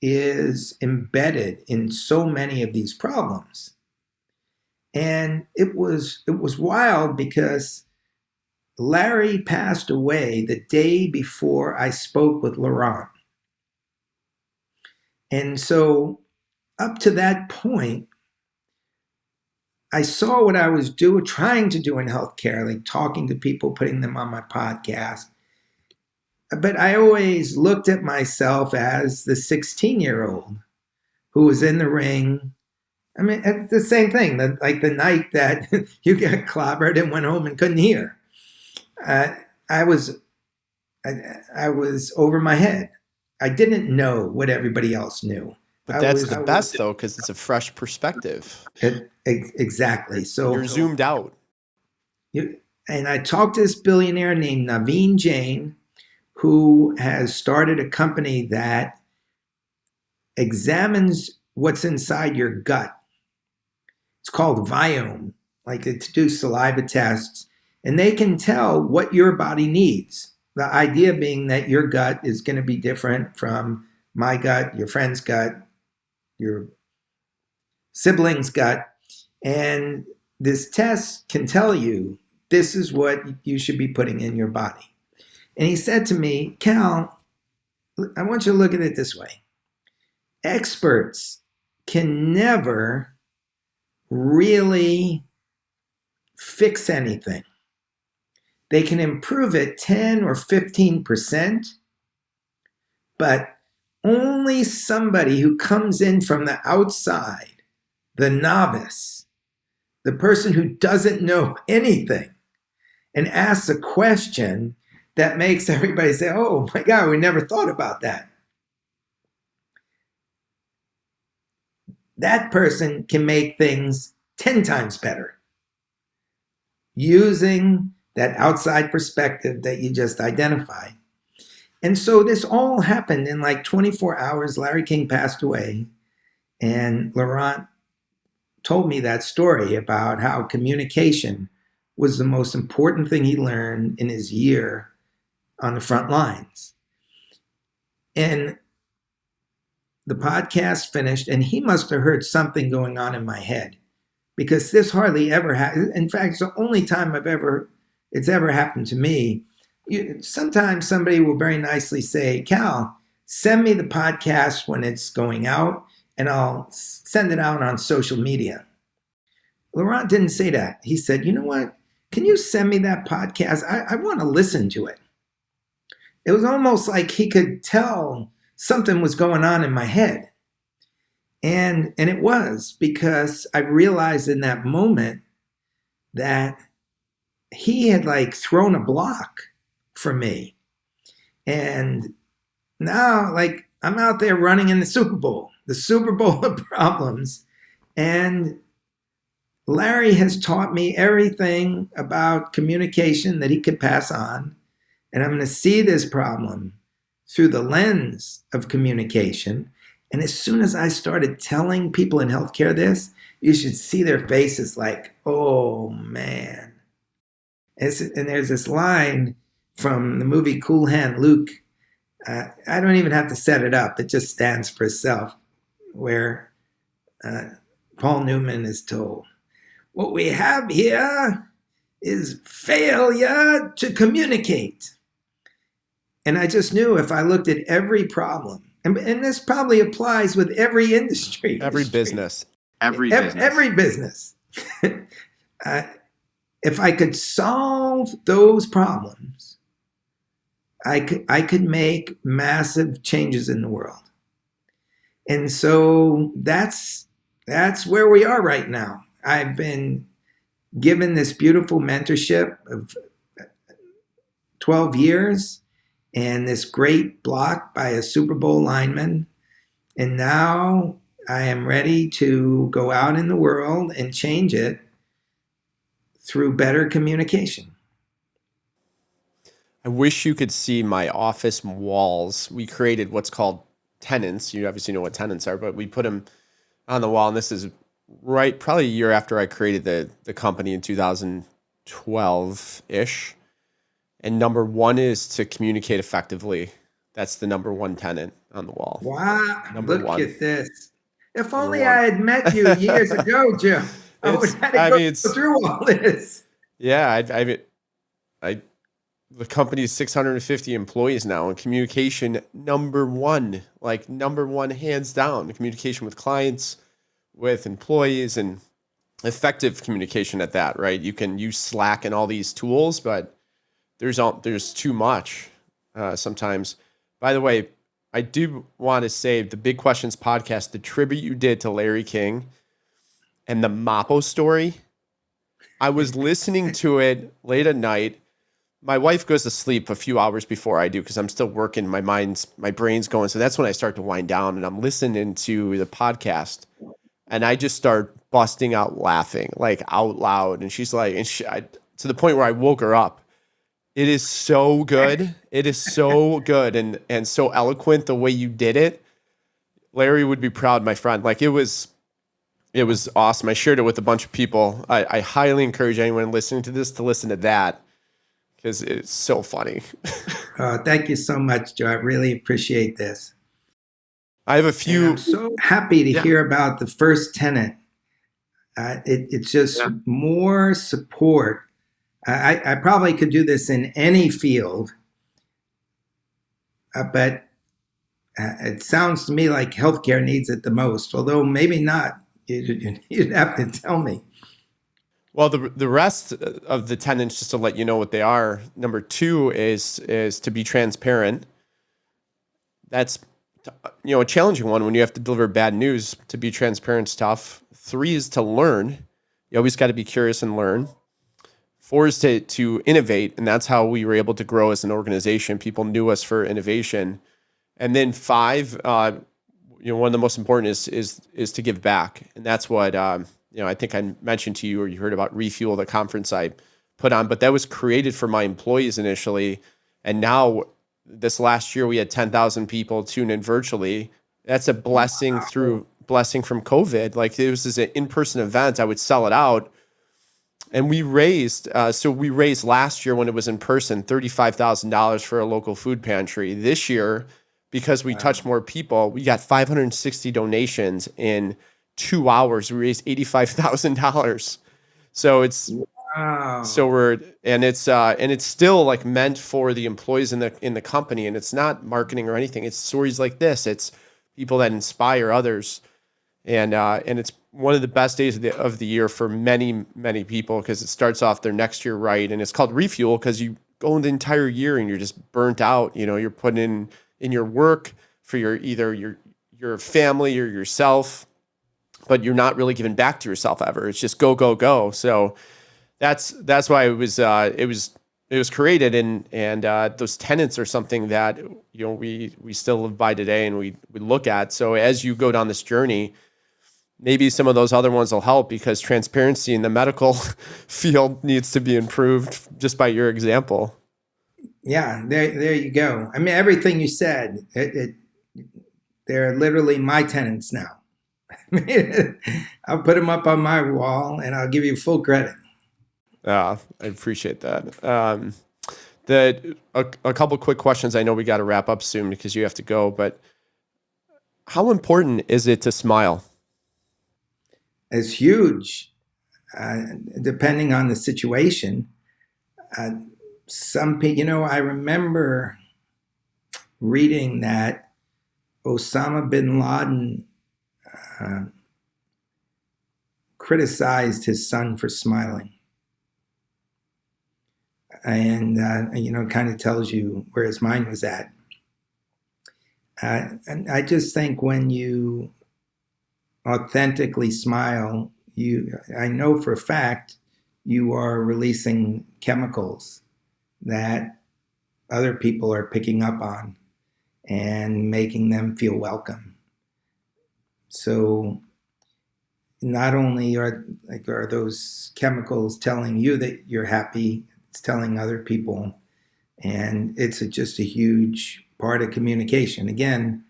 B: is embedded in so many of these problems. And it was wild because Larry passed away the day before I spoke with Laurent. And so up to that point, I saw what I was trying to do in healthcare, like talking to people, putting them on my podcast. But I always looked at myself as the 16-year-old who was in the ring. I mean, it's the same thing, like the night that you got clobbered and went home and couldn't hear. I was over my head. I didn't know what everybody else knew.
A: But that's the best, though, because it's a fresh perspective.
B: Exactly. So
A: you're zoomed out.
B: And I talked to this billionaire named Naveen Jain, who has started a company that examines what's inside your gut. It's called Viome, like to do saliva tests, and they can tell what your body needs. The idea being that your gut is going to be different from my gut, your friend's gut, your sibling's gut. And this test can tell you this is what you should be putting in your body. And he said to me, Cal, I want you to look at it this way. experts can never really fix anything. They can improve it 10 or 15%, but only somebody who comes in from the outside, the novice, the person who doesn't know anything, and asks a question that makes everybody say, oh my God, we never thought about that. That person can make things 10 times better using that outside perspective that you just identified. And so this all happened in like 24 hours. Larry King passed away, and Laurent told me that story about how communication was the most important thing he learned in his year on the front lines. And the podcast finished, and he must have heard something going on in my head, because this hardly ever happens. In fact, it's the only time it's ever happened to me. Sometimes somebody will very nicely say, Cal, send me the podcast when it's going out, and I'll send it out on social media. Laurent didn't say that. He said, you know what? Can you send me that podcast? I want to listen to it. It was almost like he could tell something was going on in my head. And it was, because I realized in that moment that he had like thrown a block for me. And now, like, I'm out there running in the Super Bowl of problems. And Larry has taught me everything about communication that he could pass on. And I'm going to see this problem through the lens of communication. And as soon as I started telling people in healthcare this, you should see their faces like, oh, man. And there's this line from the movie Cool Hand Luke. I don't even have to set it up. It just stands for itself, where Paul Newman is told, what we have here is failure to communicate. And I just knew if I looked at every problem, and this probably applies with every industry.
A: Every business.
B: Every business. If I could solve those problems, I could make massive changes in the world. And so that's where we are right now. I've been given this beautiful mentorship of 12 years and this great block by a Super Bowl lineman. And now I am ready to go out in the world and change it through better communication.
A: I wish you could see my office walls. We created what's called tenants. You obviously know what tenants are, but we put them on the wall. And this is probably a year after I created the company in 2012-ish. And number one is to communicate effectively. That's the number one tenant on the wall.
B: Wow.
A: Number
B: Look
A: one.
B: At this. If only I had met you years ago, Jim. I would have had to go through all this.
A: Yeah. The company is 650 employees now, and communication, number one, hands down. The communication with clients, with employees, and effective communication at that, right? You can use Slack and all these tools, but there's too much sometimes. By the way, I do want to say the Big Questions podcast, the tribute you did to Larry King and the Mappo story, I was listening to it late at night. My wife goes to sleep a few hours before I do because I'm still working. My brain's going. So that's when I start to wind down, and I'm listening to the podcast, and I just start busting out laughing, like out loud. And she's like, to the point where I woke her up. It is so good. It is so good and so eloquent the way you did it. Larry would be proud, my friend. Like it was awesome. I shared it with a bunch of people. I highly encourage anyone listening to this to listen to that because it's so funny.
B: Thank you so much, Joe. I really appreciate this.
A: I have a few.
B: And I'm so happy to hear about the first tenant. It's just more support. I probably could do this in any field, but It sounds to me like healthcare needs it the most, although maybe not. You'd have to tell me.
A: Well, the rest of the tenets, just to let you know what they are. Number 2 is to be transparent. That's a challenging one when you have to deliver bad news. To be transparent is tough. 3 is to learn. You always got to be curious and learn. 4 is to innovate, and that's how we were able to grow as an organization. People knew us for innovation. And then 5, one of the most important is to give back, and that's what I think I mentioned to you, or you heard about Refuel, the conference I put on, but that was created for my employees initially, and now this last year we had 10,000 people tune in virtually. That's a blessing from COVID. Like, it was an in-person event. I would sell it out. And we raised last year when it was in person, $35,000 for a local food pantry. This year, because we touched more people, we got 560 donations in 2 hours. We raised $85,000. So it's it's still like meant for the employees in the company, and it's not marketing or anything. It's stories like this. It's people that inspire others, and it's one of the best days of the year for many, many people, because it starts off their next year right. And it's called Refuel because you go the entire year and you're just burnt out. You're putting in your work for either your family or yourself, but you're not really giving back to yourself ever. It's just go, go, go. So that's why it was created. And those tenets are something that, we still live by today and we look at. So as you go down this journey, maybe some of those other ones will help, because transparency in the medical field needs to be improved just by your example.
B: Yeah, there you go. I mean, everything you said, they're literally my tenants now. I'll put them up on my wall and I'll give you full credit.
A: I appreciate that. A couple quick questions. I know we got to wrap up soon because you have to go, but how important is it to smile?
B: It's huge, depending on the situation. Some people, I remember reading that Osama bin Laden criticized his son for smiling. And, kind of tells you where his mind was at. And I just think when you authentically smile, I know for a fact you are releasing chemicals that other people are picking up on and making them feel welcome. So not only are those chemicals telling you that you're happy, it's telling other people, and it's just a huge part of communication. Again,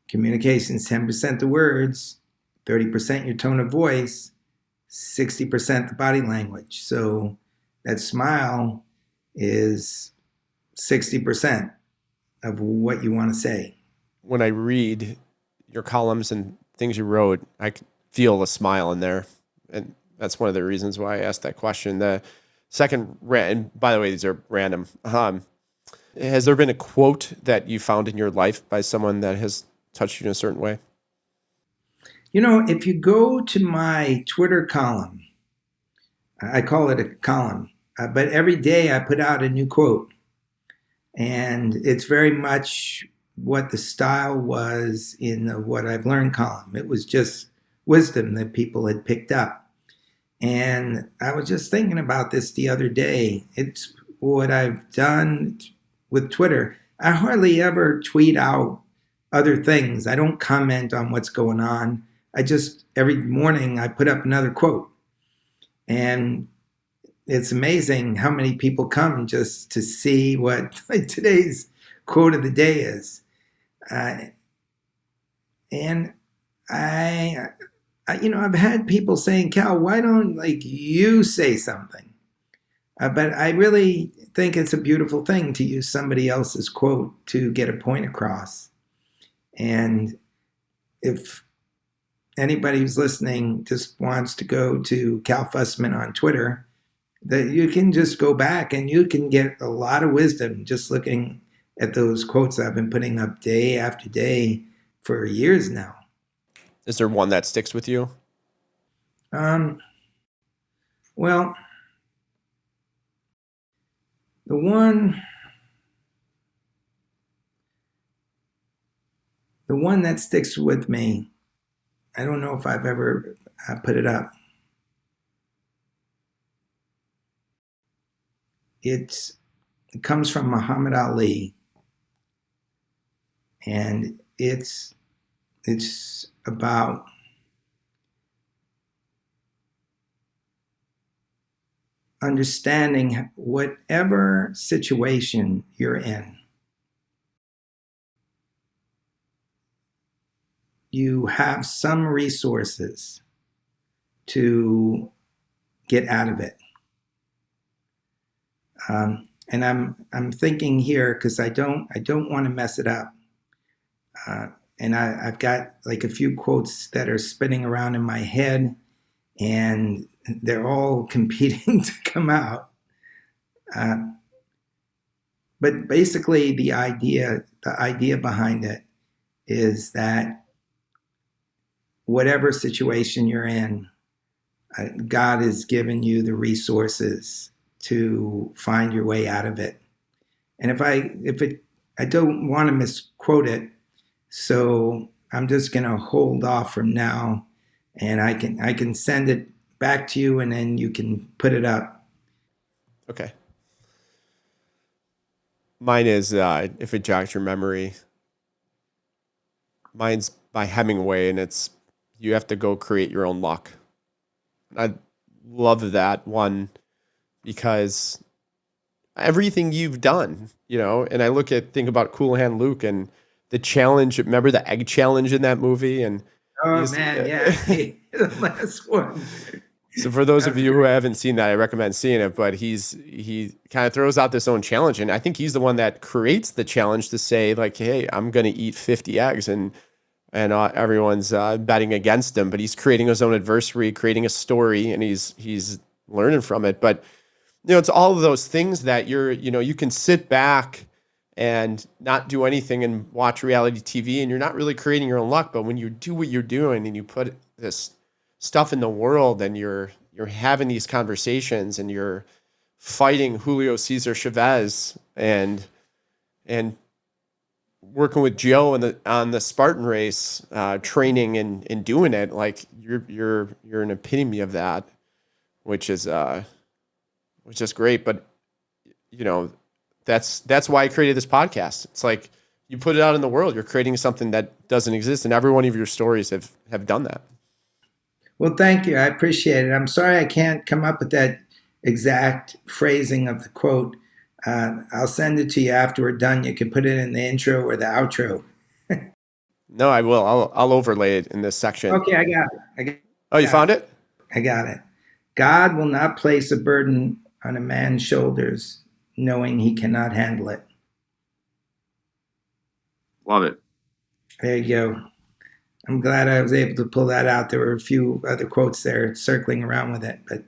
B: communication is 10% the words, 30% your tone of voice, 60% the body language. So that smile is 60% of what you want to say.
A: When I read your columns and things you wrote, I could feel a smile in there. And that's one of the reasons why I asked that question. The second, and by the way, these are random. Has there been a quote that you found in your life by someone that has touched you in a certain way?
B: If you go to my Twitter column, I call it a column, but every day I put out a new quote. And it's very much what the style was in the What I've Learned column. It was just wisdom that people had picked up. And I was just thinking about this the other day. It's what I've done with Twitter. I hardly ever tweet out other things. I don't comment on what's going on. Every morning I put up another quote. And it's amazing how many people come just to see what today's quote of the day is. And I've had people saying, Cal, why don't you say something? But I really think it's a beautiful thing to use somebody else's quote to get a point across. And if anybody who's listening just wants to go to Cal Fussman on Twitter, that you can just go back and you can get a lot of wisdom just looking at those quotes I've been putting up day after day for years now.
A: Is there one that sticks with you?
B: Well, the one that sticks with me, I don't know if I've ever put it up. It comes from Muhammad Ali, and it's about understanding whatever situation you're in, you have some resources to get out of it. And I'm thinking here because I don't want to mess it up. And I've got like a few quotes that are spinning around in my head, and they're all competing to come out. But basically, the idea behind it is that whatever situation you're in, God has given you the resources to find your way out of it. And I don't want to misquote it, so I'm just going to hold off from now, and I can send it back to you, and then you can put it up.
A: Okay. Mine is, if it jogs your memory, mine's by Hemingway, and it's, you have to go create your own luck. I love that one because everything you've done, and I think about Cool Hand Luke and the challenge. Remember the egg challenge in that movie? And
B: oh man, yeah, the last one.
A: So for those of you who haven't seen that, I recommend seeing it. But he kind of throws out this own challenge, and I think he's the one that creates the challenge to say like, "Hey, I'm going to eat 50 eggs," and everyone's betting against him. But he's creating his own adversary, creating a story, and he's learning from it. But it's all of those things that you can sit back and not do anything and watch reality TV, and you're not really creating your own luck. But when you do what you're doing and you put this stuff in the world and you're having these conversations and you're fighting Julio Ceasar Chavez and working with Joe on the Spartan race, training and doing it, like you're an epitome of that, which is great. But that's why I created this podcast. It's like you put it out in the world, you're creating something that doesn't exist, and every one of your stories have done that.
B: Well, thank you. I appreciate it. I'm sorry I can't come up with that exact phrasing of the quote. I'll send it to you after we're done. You can put it in the intro or the outro.
A: No, I will. I'll overlay it in this section.
B: Okay, I got it.
A: You found it?
B: I got it. God will not place a burden on a man's shoulders knowing he cannot handle it.
A: Love it.
B: There you go. I'm glad I was able to pull that out. There were a few other quotes there circling around with it, but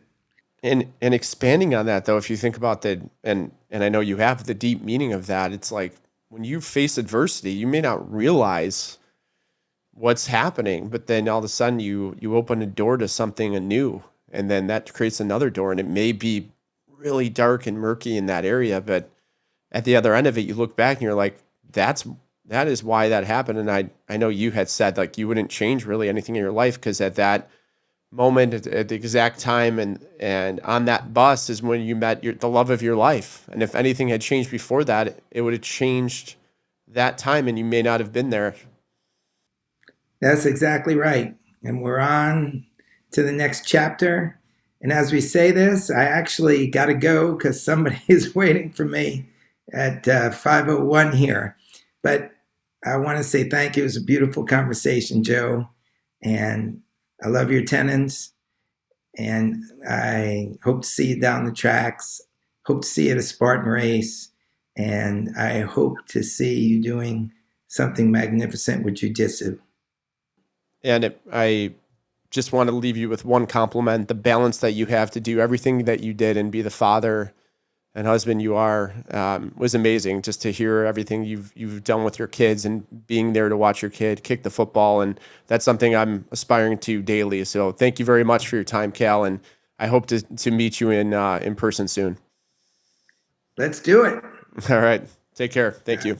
A: and expanding on that though, if you think about that, and I know you have the deep meaning of that, it's like when you face adversity, you may not realize what's happening, but then all of a sudden you open a door to something anew, and then that creates another door, and it may be really dark and murky in that area, but at the other end of it, you look back and you're like, that is why that happened. And I know you had said like you wouldn't change really anything in your life because at that moment, at the exact time and on that bus is when you met the love of your life. And if anything had changed before that, it would have changed that time and you may not have been there.
B: That's exactly right. And we're on to the next chapter. And as we say this, I actually got to go because somebody is waiting for me at 5:01 here. But I want to say thank you. It was a beautiful conversation, Joe. And I love your tenants. And I hope to see you down the tracks. Hope to see you at a Spartan race. And I hope to see you doing something magnificent with jiu-jitsu.
A: And I just want to leave you with one compliment, the balance that you have to do everything that you did and be the father and husband you are, was amazing. Just to hear everything you've done with your kids and being there to watch your kid kick the football, and that's something I'm aspiring to daily. So thank you very much for your time, Cal, and I hope to meet you in person soon.
B: Let's do it.
A: All right, take care. Thank you.